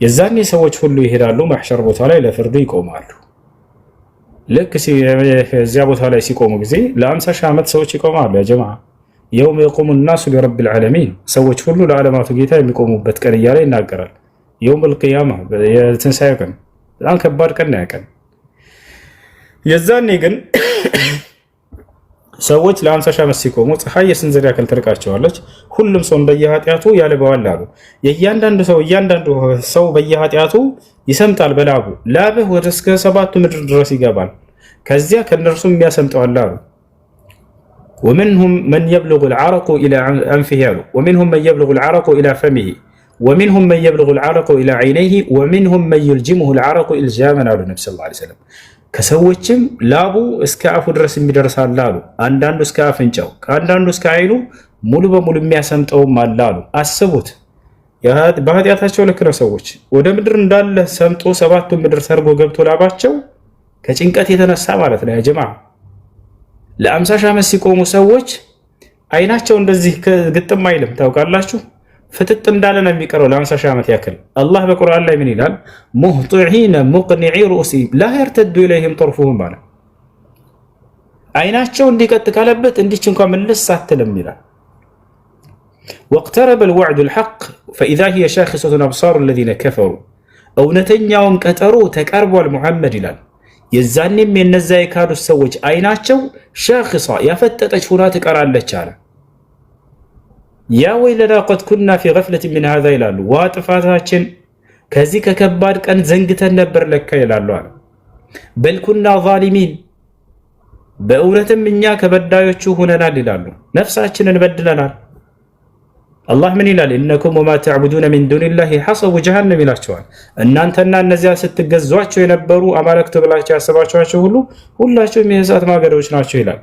የዛኔ ሰዎች ሁሉ ይሄዳሉ ማሕሸር ቦታ ላይ ለፍርዱ ይቆማሉ። ልክ እዚያ ቦታ ላይ ሲቆሙ ጊዜ ለ50 ሺህ ዓመት ሰዎች ይቆማሉ። ያ ጀማዓ የውም የቁሙ ናሱ ሊረቢል ዓለሚን፣ ሰዎች ሁሉ ለዓለማቱ ጌታ የሚቆሙበት ቀን እያለ ይናገራል። የውመል ቂያማ የትንሣኤ ቀን በጣም ከባድ ቀን ነው። ያቀን የዛኔ ግን ሰዎች ለ50 ሺህ ዓመት ሲቆሙ ፀሐይ የስንዝር ያክል ትርቃቸዋለች። ሁሉም ሰው በየኃጢአቱ ያልበዋል አሉ። እያንዳንዱ ሰው በየኃጢአቱ ይሰምጣል በላቡ። ላብህ ወደ እስከ 7ቱ ምድር ድረስ ይገባል። ከዚያ ከነርሱም የሚያሰምጠዋል አሉ። ወሚንሁም መን የብሉጉ ልዓረቁ ኢላ አንፊሂ አሉ። ወሚንሁም መን የብሉጉ ልዓረቁ ኢላ ፈሚሂ ወሚንሁም መን የብሉጉ ልዓረቁ ኢላ ዐይነይሂ ወሚንሁም መን ዩልጅሙሁ ልዓረቁ ኢልጃመን አሉ ነቢ ሰለላሁ ዐለይሂ ወሰለም። ከሰዎችም ላቡ እስከ አፉ ድረስ የሚደርሳል አሉ። አንዳንዱ እስከ አፍንጫው፣ ከአንዳንዱ እስከ አይኑ ሙሉ በሙሉ የሚያሰምጠውም አለ አሉ። አስቡት፣ በኃጢአታቸው ልክ ነው። ሰዎች ወደ ምድር እንዳለ ሰምጦ 7ቱ ምድር ሰርጎ ገብቶ ላባቸው ከጭንቀት የተነሳ ማለት ነው። ያ ጀማዓ ለ50 ሺህ ዓመት ሲቆሙ ሰዎች አይናቸው እንደዚህ ግጥም አይልም። ታውቃላችሁ፣ ፍጥጥ እንዳለ ነው የሚቀረው ለ50 ሺህ ዓመት ያክል። አላህ በቁርአን ላይ ምን ይላል? ሙህጢዒነ ሙቅኒዒ ሩኡሲሂም ላ የርተዱ ኢለይሂም ጠርፉሁም አለ። አይናቸው እንዲቀጥ ካለበት እንዲች እንኳን ምልስ አትልም ይላል። ወቅተረበ ልወዕዱ ልሐቅ ፈኢዛ ሂየ ሻኺሰቱን አብሳሩ ለዚነ ከፈሩ፣ እውነተኛውም ቀጠሮ ተቃርቧል ሙሐመድ ይላል። የዛኔም የነዛ የካዱት ሰዎች አይናቸው ሻኺሳ ያፈጠጠች ሁና ትቀራለች አለ። ያ ወይለና ቀድ ኩና ፊ ገፍለት ምን ሃዛ ይላሉ። ዋ ጥፋታችን ከዚህ ከከባድ ቀን ዘንግተን ነበር ለካ ይላሉ አለ። በል ኩና ዛሊሚን፣ በእውነትም እኛ ከበዳዮቹ ሁነናል ይላሉ። ነፍሳችንን በድለናል። አላህ ምን ይላል? ኢነኩም ወማ ተዕቡዱነ ሚን ዱኒላሂ ሐሰቡ ጀሃነም ይላቸዋል። እናንተና እነዚያ ስትገዟቸው የነበሩ አማልክት ብላችሁ ያሰባችኋቸው ሁሉ ሁላቸውም የእሳት ማገዶች ናቸው ይላል።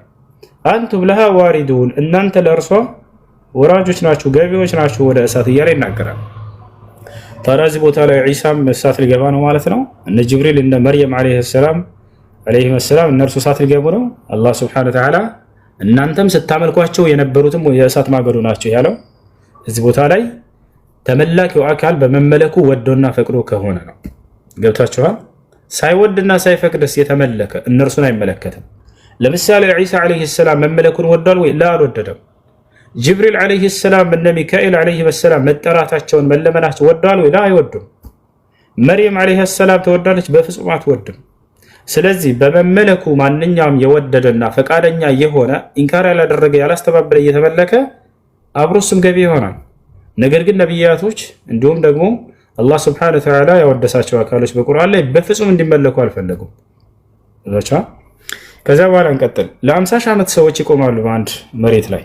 አንቱም ለሃ ዋሪዱን እናንተ ለእርሷ ወራጆች ናችሁ፣ ገቢዎች ናችሁ ወደ እሳት እያለ ይናገራል። ታዲያ እዚህ ቦታ ላይ ዒሳም እሳት ሊገባ ነው ማለት ነው። እነ ጅብሪል እነ መርየም ዓለይሂም ሰላም እነርሱ እሳት ሊገቡ ነው። አላህ ሱብሓነሁ ወተዓላ እናንተም ስታመልኳቸው የነበሩትም የእሳት ማገዶ ናቸው ያለው እዚህ ቦታ ላይ ተመላኪው አካል በመመለኩ ወዶና ፈቅዶ ከሆነ ነው። ገብታችኋል? ሳይወድና ሳይፈቅድስ የተመለከ እነርሱን አይመለከትም። ለምሳሌ ዒሳ ዓለይሂ ሰላም መመለኩን ወዷል ወይ? ላ አልወደደም። ጅብሪል ዓለይሂ ሰላም እነ ሚካኤል ዓለይሂ ሰላም መጠራታቸውን መለመናቸው ወዷል ወይ? ላ አይወዱም። መርየም ዓለይሂ ሰላም ተወዳለች? በፍጹም አትወድም። ስለዚህ በመመለኩ ማንኛውም የወደደና ፈቃደኛ የሆነ ኢንካር ያላደረገ ያላስተባበለ እየተመለከ አብሮ እሱም ገቢ ይሆናል። ነገር ግን ነቢያቶች እንዲሁም ደግሞ አላህ ስብሐነሁ ወተዓላ ያወደሳቸው አካሎች በቁርአን ላይ በፍጹም እንዲመለኩ አልፈለጉም። ከዛ በኋላ እንቀጥል። ለ50 ሺህ ዓመት ሰዎች ይቆማሉ በአንድ መሬት ላይ።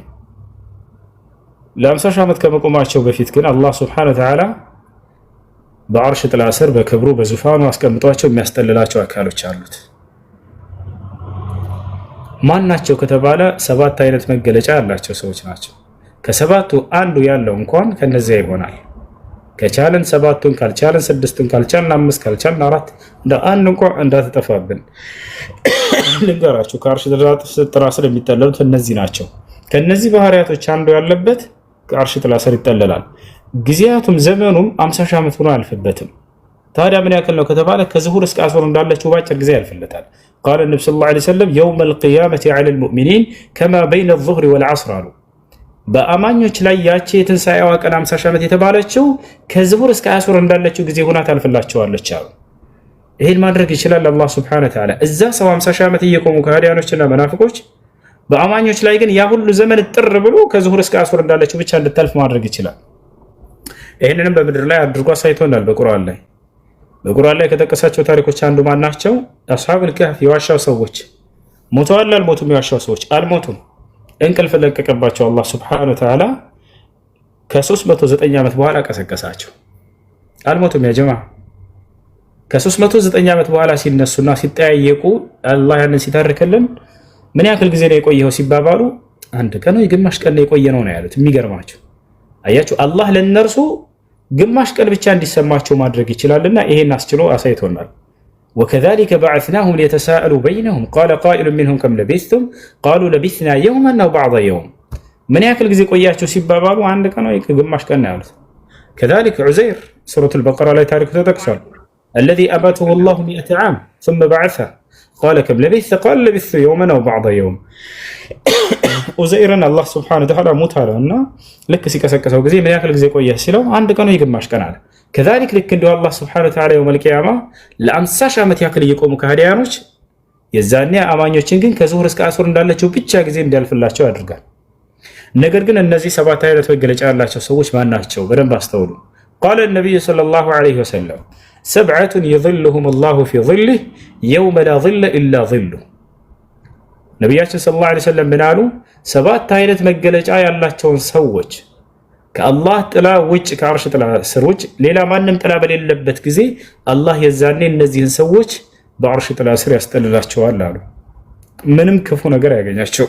ለ50 ሺህ ዓመት ከመቆማቸው በፊት ግን አላህ ስብሐነሁ ወተዓላ በአርሽ ጥላ ስር በክብሩ በዙፋኑ አስቀምጧቸው የሚያስጠልላቸው አካሎች አሉት። ማን ናቸው ከተባለ 7 አይነት መገለጫ ያላቸው ሰዎች ናቸው። ከሰባቱ አንዱ ያለው እንኳን ከነዚያ ይሆናል። ከቻለን 7ቱን ካልቻለን 6ቱን ካልቻለን 5 ካልቻለን 4 እንደ አንድ እንኳን እንዳትጠፋብን ልንገራችሁ። ከአርሽ ጥላ ስር የሚጠለሉት እነዚህ ናቸው። ከነዚህ ባህሪያቶች አንዱ ያለበት ከአርሽ ጥላ ስር ይጠለላል። ጊዜያቱም ዘመኑም 50 ሺህ ዓመት ሆኖ አያልፍበትም። ታዲያ ምን ያክል ነው ከተባለ ከዝሁር እስከ አስር እንዳለችው ባጭር ጊዜ ያልፍለታል። ቃለ ነብዩ ሰለላሁ ዐለይሂ ወሰለም የውመል ቂያመቲ ዐለል ሙእሚኒን ከማ በይነ ዙህሪ ወልዐስር አሉ። በአማኞች ላይ ያቺ የትንሣኤዋ ቀን 50 ሺህ ዓመት የተባለችው ከዝሁር እስከ አስር እንዳለችው ጊዜ ሆና ታልፍላቸዋለች አሉ። ይሄን ማድረግ ይችላል አላህ ሱብሓነሁ ወተዓላ። እዛ ሰው 50 ሺህ ዓመት እየቆሙ ከሃዲያኖችና መናፍቆች፣ በአማኞች ላይ ግን ያ ሁሉ ዘመን ጥር ብሎ ከዝሁር እስከ አስር እንዳለችው ብቻ እንድታልፍ ማድረግ ይችላል። ይህንንም በምድር ላይ አድርጎ አሳይቶናል። በቁርአን ላይ ከጠቀሳቸው ታሪኮች አንዱ ማን ናቸው? አስሐቡል ከህፍ የዋሻው ሰዎች ሞተዋል አልሞቱም? የዋሻው ሰዎች አልሞቱም። እንቅልፍ ለቀቀባቸው አላህ ሱብሓነሁ ወተዓላ ከ309 ዓመት በኋላ ቀሰቀሳቸው። አልሞቱም። ያ ጀማ ከ309 ዓመት በኋላ ሲነሱና ሲጠያየቁ አላህ ያንን ሲታርክልን ምን ያክል ጊዜ ነው የቆየው ሲባባሉ አንድ ቀን ነው የግማሽ ቀን ነው የቆየ ነው ያሉት። የሚገርማቸው አያችሁ፣ አላህ ለነርሱ ግማሽ ቀን ብቻ እንዲሰማቸው ማድረግ ይችላልና ይሄን አስችሎ አሳይቶናል። ወከዛሊከ በዐስናሁም ሊየተሳአሉ በይነሁም ቃለ ቃኢሉን ሚንሁም ከም ለቢስቱም ቃሉ ለቢስና የውመን አው በዕደ የውም። ምን ያክል ጊዜ ቆያቸው ሲባባሉ አንድ ቀን ወይ ግማሽ ቀን ነው ያሉት። ከዛሊከ ዑዘይር ሱረቱል በቀራ ላይ ታሪኩ ተጠቅሷል። አለዚ አማተሁ ላሁ ሚአተ ዓም ሱመ በዐሰሁ ቃለ ከም ለቢስተ ቃለ ለቢስቱ የውመን አው በዕደ የውም። ኡዘይርን አላህ ስብሐነሁ ወተዓላ ሙት አለው እና ልክ ሲቀሰቀሰው ጊዜ ምን ያክል ጊዜ ቆየህ ሲለው አንድ ቀን ወይ ግማሽ ቀን አለ። ከዛሊክ ልክ እንዲሁ አላህ ስብሐነሁ ወተዓላ የውመል ቂያማ ለ50 ሺህ ዓመት ያክል እየቆሙ ከሃዲያኖች የዛኔ አማኞችን ግን ከዙሁር እስከ አስር እንዳለችው ብቻ ጊዜ እንዲያልፍላቸው ያደርጋል። ነገር ግን እነዚህ 7 አይነት መገለጫ ያላቸው ሰዎች ማን ናቸው? በደንብ አስተውሉ። ቃለ ነቢዩ ሰለላሁ ዐለይሂ ወሰለም ሰብዐቱን ይظልሁም ላሁ ፊ ظልህ የውመ ላ ظለ ኢላ ظሉህ። ነቢያችን ሰለላሁ ዐለይሂ ወሰለም ምን አሉ? 7 አይነት መገለጫ ያላቸውን ሰዎች ከአላህ ጥላ ውጭ ከአርሽ ጥላ ስር ውጭ ሌላ ማንም ጥላ በሌለበት ጊዜ አላህ የዛኔ እነዚህን ሰዎች በአርሽ ጥላ ስር ያስጠልላቸዋል አሉ። ምንም ክፉ ነገር ያገኛቸው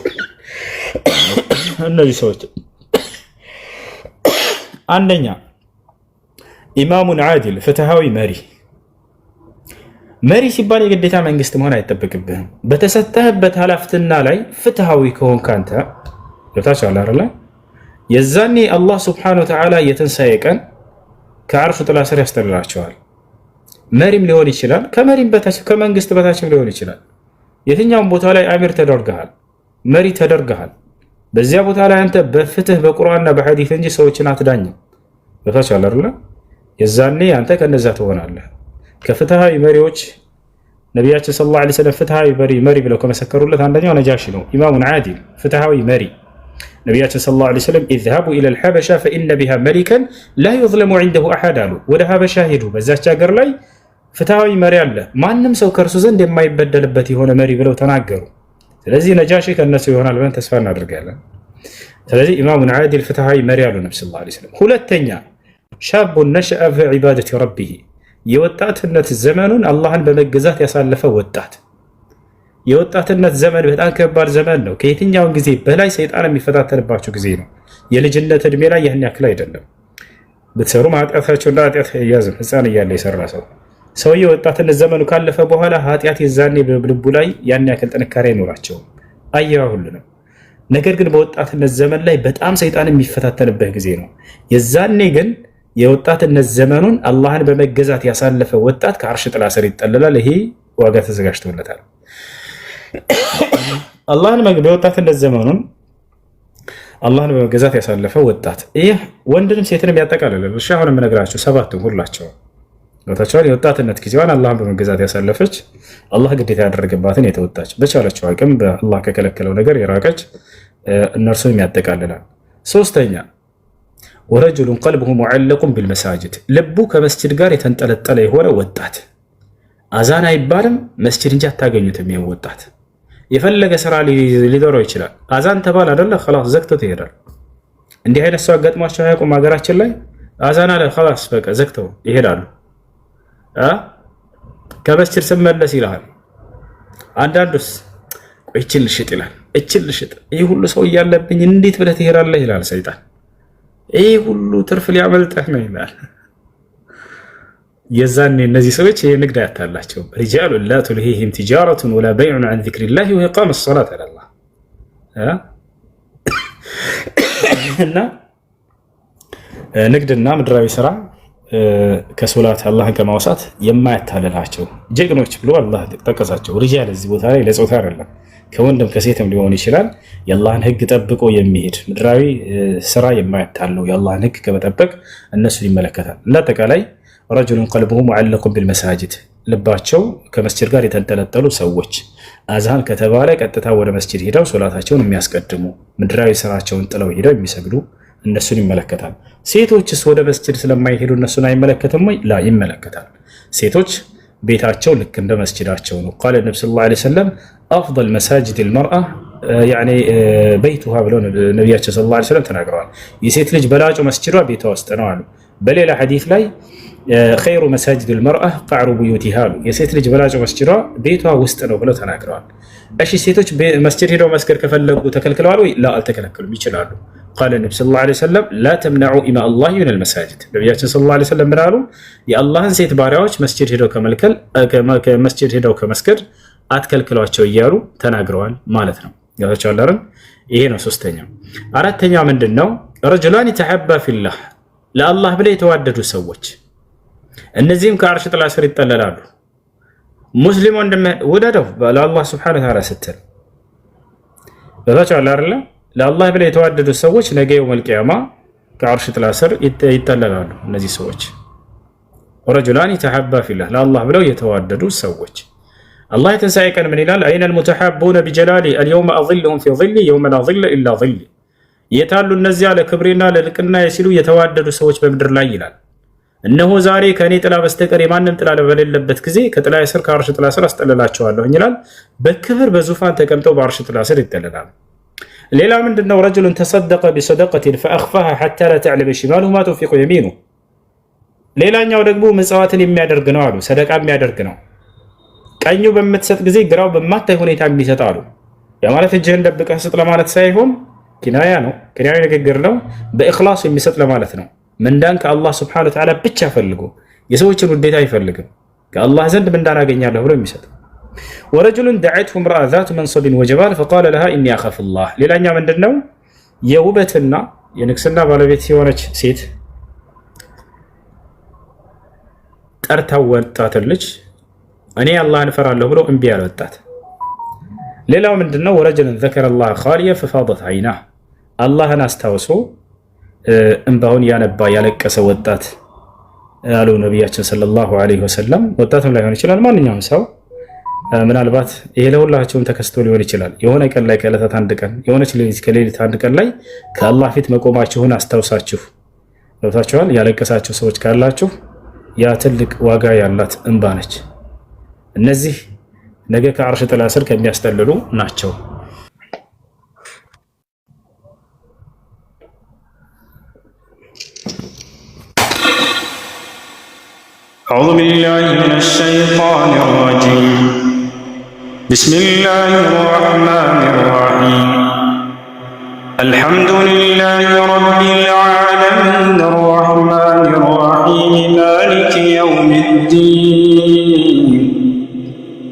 እነዚህ ሰዎች አንደኛ ኢማሙን ዓዲል ፍትሃዊ መሪ ሲባል የግዴታ መንግስት መሆን አይጠበቅብህም። በተሰጠህበት ኃላፊነትና ላይ ፍትሃዊ ከሆንክ አንተ ገብታችኋል አይደል? የዛኔ አላህ ሱብሓነሁ ወተዓላ የትንሣኤ ቀን ከአርሹ ጥላ ስር ያስጠልላቸዋል። መሪም ሊሆን ይችላል፣ ከመሪም በታች ከመንግስት በታችም ሊሆን ይችላል። የትኛውም ቦታ ላይ አሚር ተደርገሃል፣ መሪ ተደርገሃል። በዚያ ቦታ ላይ አንተ በፍትህ በቁርአንና በሐዲስ እንጂ ሰዎችን አትዳኝም። ገብታችኋል አይደል? የዛኔ አንተ ከነዛ ትሆናለህ። ከፍትሃዊ መሪዎች ነቢያችን ሰለላሁ ዐለይሂ ወሰለም ፍትሃዊ መሪ ብለው ከመሰከሩለት አንደኛው ነጃሺ ነው። ኢማሙን ዓዲል ፍትሃዊ መሪ ነቢያችን ሰለላሁ ዐለይሂ ወሰለም ኢዝሃቡ ኢለል ሐበሻ ፈኢነ ቢሃ መሊከን ላ ዩዝለሙ ዐንደሁ አሐድ አሉ። ወደ ሀበሻ ሄዱ፣ በዛች ሀገር ላይ ፍትሃዊ መሪ አለ፣ ማንም ሰው ከእርሱ ዘንድ የማይበደልበት የሆነ መሪ ብለው ተናገሩ። ስለዚህ ነጃሺ ከእነሱ ይሆናል ብለን ተስፋ እናደርጋለን። ስለዚህ ኢማሙን ዓዲል ፍትሃዊ መሪ አሉ ነቢ ሰለላሁ ዐለይሂ ወሰለም። ሁለተኛ ሻቡን ነሸአ ፊ ዒባደቲ ረቢህ የወጣትነት ዘመኑን አላህን በመገዛት ያሳለፈ ወጣት። የወጣትነት ዘመን በጣም ከባድ ዘመን ነው። ከየትኛውን ጊዜ በላይ ሰይጣን የሚፈታተንባቸው ጊዜ ነው። የልጅነት እድሜ ላይ ያን ያክል አይደለም። ብትሰሩ ኃጢአታቸውና ኃጢአት ያዝም ህፃን እያለ የሰራ ሰውዬ ወጣትነት ዘመኑ ካለፈ በኋላ ኃጢአት የዛኔ በልቡ ላይ ያን ያክል ጥንካሬ አይኖራቸውም። አየዋ ሁሉንም። ነገር ግን በወጣትነት ዘመን ላይ በጣም ሰይጣን የሚፈታተንበት ጊዜ ነው። የዛኔ ግን የወጣትነት ዘመኑን አላህን በመገዛት ያሳለፈ ወጣት ከአርሽ ጥላ ስር ይጠለላል። ይሄ ዋጋ ተዘጋጅቶለታል። አላህን በወጣትነት ዘመኑን አላህን በመገዛት ያሳለፈ ወጣት ይህ ወንድንም ሴትንም ያጠቃልላል። እሺ አሁን የምነግራቸው ሰባቱም ሁላቸው ወጣቸዋል። የወጣትነት ጊዜዋን አላህን በመገዛት ያሳለፈች፣ አላህ ግዴታ ያደረገባትን የተወጣች፣ በቻለችው አቅም በአላህ ከከለከለው ነገር የራቀች እነርሱም ያጠቃልላል። ሶስተኛ ወረጁሉን ቀልቡሁ ሙዐለቁን ቢልመሳጅድ ልቡ ከመስጅድ ጋር የተንጠለጠለ የሆነ ወጣት። አዛን አይባልም መስጅድ እንጂ አታገኙትም። ይሄ ወጣት የፈለገ ስራ ሊኖረው ይችላል። አዛን ተባል አይደለ خلاص ዘግቶት ይሄዳል። እንዲህ አይነት ሰው አጋጥሟቸው አያውቁም? ሀገራችን ላይ አዛን አለ خلاص በቃ ዘግተው ይሄዳሉ። ከመስጅድ ስመለስ ይልሃል። አንዳንዱስ ቆይ እችል ልሽጥ ይላል። እችል ልሽጥ ይህ ሁሉ ሰው እያለብኝ እንዴት ብለህ ትሄዳለህ ይላል ሰይጣን። ይህ ሁሉ ትርፍ ሊያመልጠህ ነው ይላል። የዛኔ እነዚህ ሰዎች ንግድ አያታላቸው። ሪጃሉ ላ ቱልሂሂም ቲጃረቱን ወላ በይዑን ዐን ዚክሪላሂ ወኢቃመ ሶላት አላላ እና ንግድና ምድራዊ ስራ ከሶላት አላህን ከማውሳት የማያታልላቸው ጀግኖች ብሎ አላህ ጠቀሳቸው። ሪጃል እዚህ ቦታ ላይ ለጾታ አይደለም፣ ከወንድም ከሴትም ሊሆን ይችላል። የአላህን ህግ ጠብቆ የሚሄድ ምድራዊ ስራ የማያታለው የአላህን ህግ ከመጠበቅ እነሱን ይመለከታል። እንዳጠቃላይ ረጁሉን ቀልቡሁ ሙዐለቁን ቢልመሳጅድ ልባቸው ከመስጅድ ጋር የተንጠለጠሉ ሰዎች፣ አዛን ከተባለ ቀጥታ ወደ መስጅድ ሄደው ሶላታቸውን የሚያስቀድሙ ምድራዊ ስራቸውን ጥለው ሄደው የሚሰግዱ እነሱን ይመለከታል። ሴቶችስ ወደ መስጅድ ስለማይሄዱ እነሱን አይመለከትም ወይ? ላ ይመለከታል። ሴቶች ቤታቸው ልክ እንደ መስጅዳቸው ነው። ቃለ ነብዩ ሰለላሁ ዐለይሂ ወሰለም አፍደል መሳጅድ ልመርአ በይቱሃ ብለው ነቢያቸው ሰለላሁ ዐለይሂ ወሰለም ተናግረዋል። የሴት ልጅ በላጩ መስጅዷ ቤቷ ውስጥ ነው አሉ። በሌላ ሐዲስ ላይ ኸይሩ መሳጅድ ልመርአ ቀዕሩ ቡዩቲሃ አሉ። የሴት ልጅ በላጩ መስጅዷ ቤቷ ውስጥ ነው ብለው ተናግረዋል። እሺ ሴቶች መስጅድ ሄደው መስገድ ከፈለጉ ተከልክለዋል ወይ? ላ አልተከለከሉም፣ ይችላሉ። ቃለ ነብዩ ሰለላሁ ዐለይሂ ወሰለም ላ ተምነዑ ኢማ አላህ ሚነል መሳጅድ። ነቢያችን ሰለላሁ ዐለይሂ ወሰለም ምን አሉ? የአላህን ሴት ባሪያዎች መስጅድ ሄደው ከመስገድ አትከልክሏቸው እያሉ ተናግረዋል ማለት ነው። ያቻላርን ይሄ ነው ሶስተኛው። አራተኛው ምንድነው? ረጁላን ተሐባ ፊላህ ለአላህ ብለው የተዋደዱ ሰዎች፣ እነዚህም ከአርሽ ጥላ ስር ይጠለላሉ። ሙስሊም ወንድም ወደደው ለአላህ ሱብሓነሁ ወተዓላ ስትል በታቻላ አይደለ? ለአላህ ብለው የተዋደዱ ሰዎች ነገ የውመል ቂያማ ከአርሽ ጥላ ስር ይጠለላሉ። እነዚህ ሰዎች ረጁላን ተሐባ ፊላህ ለአላህ ብለው የተዋደዱ ሰዎች። አላህ የትንሣኤ ቀን ምን ይላል? አይነል ሙተሐቡነ ቢጀላሊ አልየውመ አظልሁም ፊ ظሊ የውመ ላ ظለ ኢላ ظሊ። የታሉ እነዚያ ለክብሬና ለልቅና ሲሉ የተዋደዱ ሰዎች በምድር ላይ ይላል። እነሆ ዛሬ ከእኔ ጥላ በስተቀር የማንም ጥላ በሌለበት ጊዜ ከጥላ ስር ከአርሽ ጥላ ስር አስጠልላቸዋለሁ ይላል። በክብር በዙፋን ተቀምጠው በአርሽ ጥላ ስር ይጠለላሉ። ሌላ ምንድነው? ረጁሉን ተሰደቀ ቢሰደቀትን ፈአኽፋሃ ሐታ ላ ተዕለመ ሽማሉሁ ማ ቱንፊቁ የሚኑ። ሌላኛው ደግሞ ምጽዋትን የሚያደርግ ነው አሉ። ሰደቃ የሚያደርግ ነው። ቀኙ በምትሰጥ ጊዜ ግራው በማታይ ሁኔታ የሚሰጥ አሉ። ያ ማለት እጅህን ደብቀህ ስጥ ለማለት ሳይሆን ኪናያ ነው፣ ኪናያ ንግግር ነው። በእኽላስ የሚሰጥ ለማለት ነው። ምንዳን ከአላህ ሱብሓነሁ ወተዓላ ብቻ ፈልጎ የሰዎችን ውዴታ አይፈልግም። ከአላህ ዘንድ ምንዳን አገኛለሁ ብሎ የሚሰጥ። ወረጁሉን ደዐትሁ እምረአ ዛቱ መንሰቢን ወጀማል ፈቃለ ለሃ ኢኒ አኻፉላህ። ሌላኛ ምንድነው? የውበትና የንግስና ባለቤት የሆነች ሴት ጠርታው ወጣትን ልጅ እኔ አላህን እፈራለሁ ብሎ እምቢ ያለ ወጣት። ሌላው ምንድነው? ወረጁሉን ዘከረላህ ኻሊየ ፈፋደት ዐይናህ አላህን አስታውሶ እንባውን ያነባ ያለቀሰ ወጣት አሉ ነቢያችን ሰለላሁ ዐለይሂ ወሰለም። ወጣትም ላይሆን ይችላል፣ ማንኛውም ሰው ምናልባት ይሄ ለሁላቸውም ተከስቶ ሊሆን ይችላል። የሆነ ቀን ላይ ከዕለታት አንድ ቀን የሆነች ሌሊት ከሌሊት አንድ ቀን ላይ ከአላህ ፊት መቆማችሁን አስታውሳችሁ ገብታችኋል ያለቀሳችሁ ሰዎች ካላችሁ ያ ትልቅ ዋጋ ያላት እንባ ነች። እነዚህ ነገ ከአርሽ ጥላ ስር ከሚያስጠልሉ ናቸው። أعوذ بالله من الشيطان الرجيم بسم الله الرحمن الرحيم الحمد لله رب العالمين الرحمن الرحيم مالك يوم الدين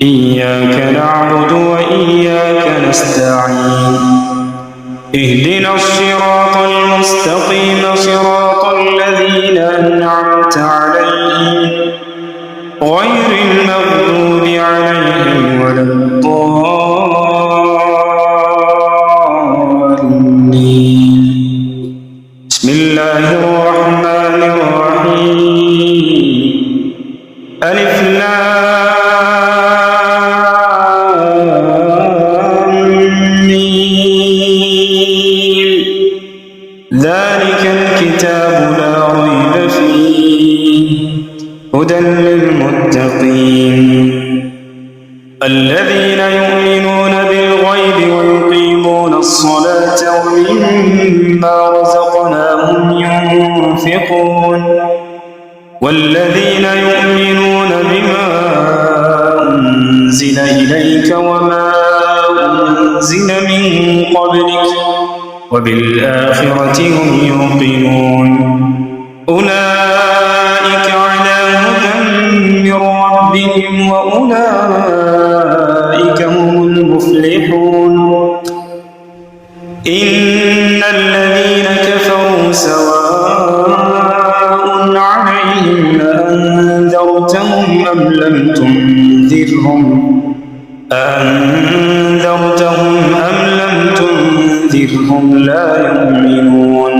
إياك نعبد وإياك نستعين اهدنا الصراط المستقيم صراط الذين أنعمت عليهم غير المغضوب عليهم ولا الضالين بسم الله الرحمن الرحيم ألف لام ميم ذلك الكتاب لا ريب فيه هدى للمتقين الذين يؤمنون بالغيب ويقيمون الصلاة ومما رزقناهم ينفقون والذين يؤمنون بما أنزل إليك وما أنزل من قبلك وبالآخرة هم يوقنون أولئك على هدى من ربهم وأولئك هم المفلحون إن الذين كفروا سواء عليهم أأنذرتهم أم لم تنذرهم لا يؤمنون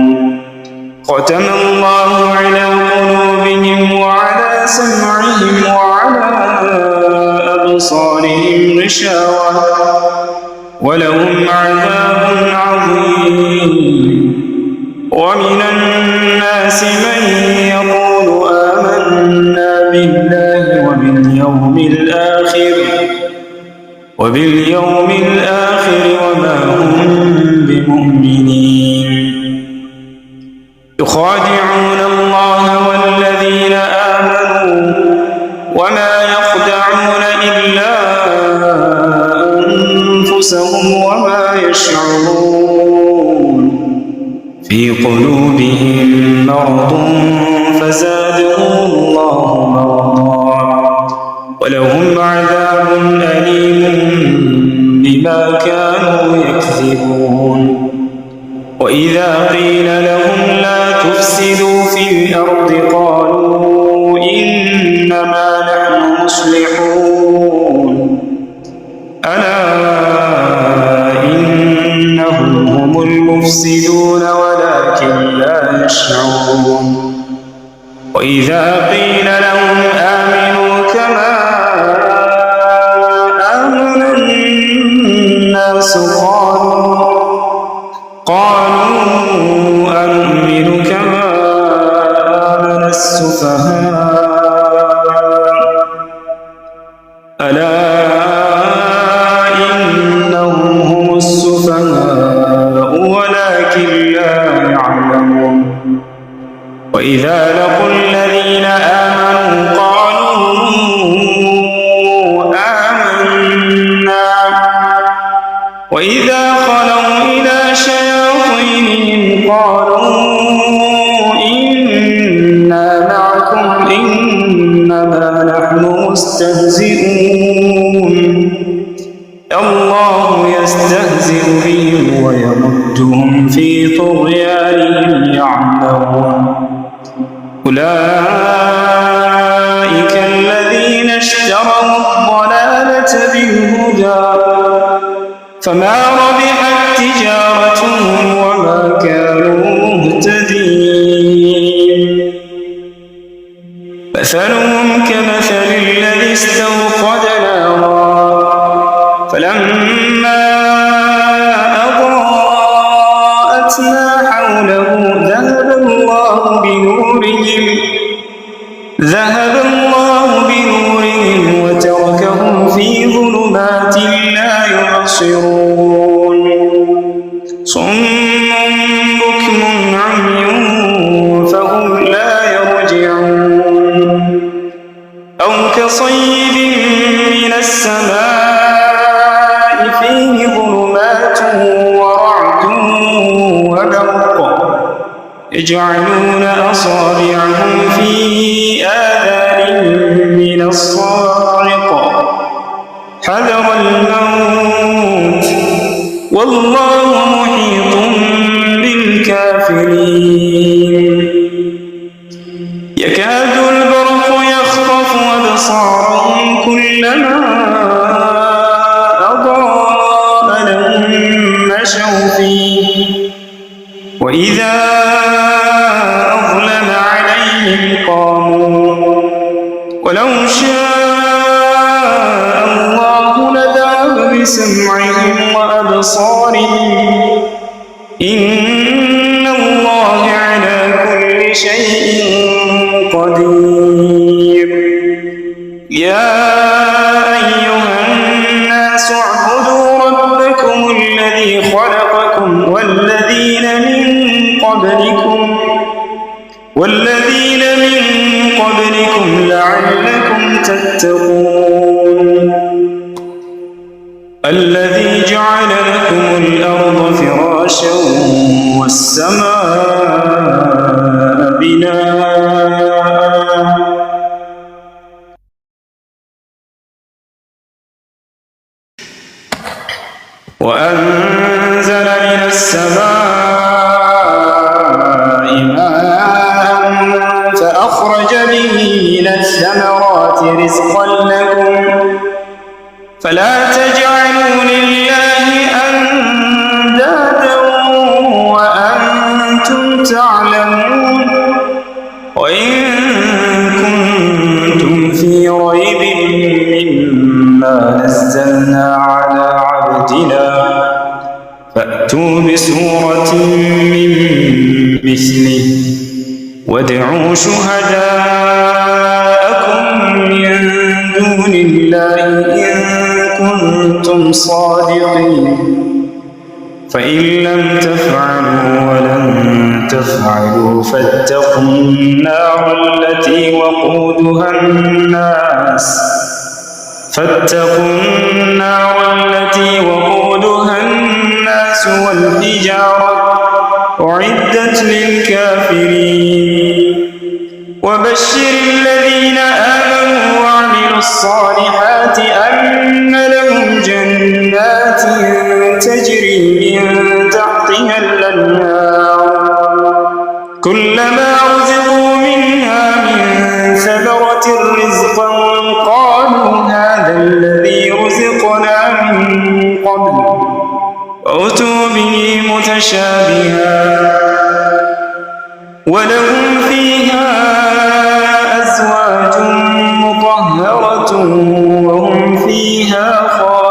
ختم الله على قلوبهم وعلى سمعهم وعلى أبصارهم غشاوة ولهم عذاب عظيم ومن الناس من يقول آمنا بالله وباليوم الآخر وما هم بمؤمنين يخادعون الله والذين آمنوا وما يخدعون إلا أنفسهم وما يشعرون في قلوبهم مرض فزادهم الله مرضا ولهم عذاب أليم بما كانوا يكذبون وإذا قيل لهم لا تفسدوا في الأرض قالوا إنما نحن مصلحون ألا إنهم هم المفسدون ولكن لا يشعرون وإذا قيل لهم آمنوا كما آمن الناس قالوا أنؤمن كما آمن السفهاء ألا إنهم هم السفهاء ولكن لا يعلمون وإذا لقوا الذين آمنوا قالوا آمنا وإذا خلوا إلى شياطينهم قالوا إنا معكم إنما نحن مستهزئون الله يستهزئ بهم ويمدهم في طغيانهم يعمهون أولئك الذين اشتروا الضلالة بالهدى فما ربحت تجارتهم وما كانوا مهتدين مثلهم كمثل الذي استوقد نارا فلما أضاءت ما حوله ذهب الله بنورهم وتركهم في ظلمات لا يبصرون صم بكم عمي فهم لا يرجعون أو كصيب من السماء يجعلون أصابعهم في آذانهم من الصاعق حذر الموت والله محيط بالكافرين يكاد البرق يخطف أبصارهم كلما أضاء لهم مشوا فيه وإذا أظلم عليهم قاموا ولو شاء الله لذهب بسمعهم وأبصارهم إن الله على كل شيء قدير يا أيها الناس اعبدوا ربكم الذي خلقكم والذين من قبلكم لعلكم تتقون الذي جعل لكم الأرض فراشا والسماء بناء وأنزل من السماء ماء فأخرج به من الثمرات رزقا لكم فلا تجعلوا لله أندادا وأنتم تعلمون وإن كنتم في ريب مما نزلنا على عبدنا فأتوا بسورة من مثله وادعوا شهداءكم من دون الله إن كنتم صادقين فإن لم تفعلوا ولن تفعلوا فاتقوا النار التي وقودها الناس والحجارة أعدت للكافرين وبشر الذين آمنوا وعملوا الصالحات أن لهم جنات تجري من تحتها الأنهار كلما رزقوا منها من ثمرة رزقا قالوا هذا الذي رزقنا من قبل وأتوا به متشابها ولهم فيها أزواج مطهرة وهم فيها خالدون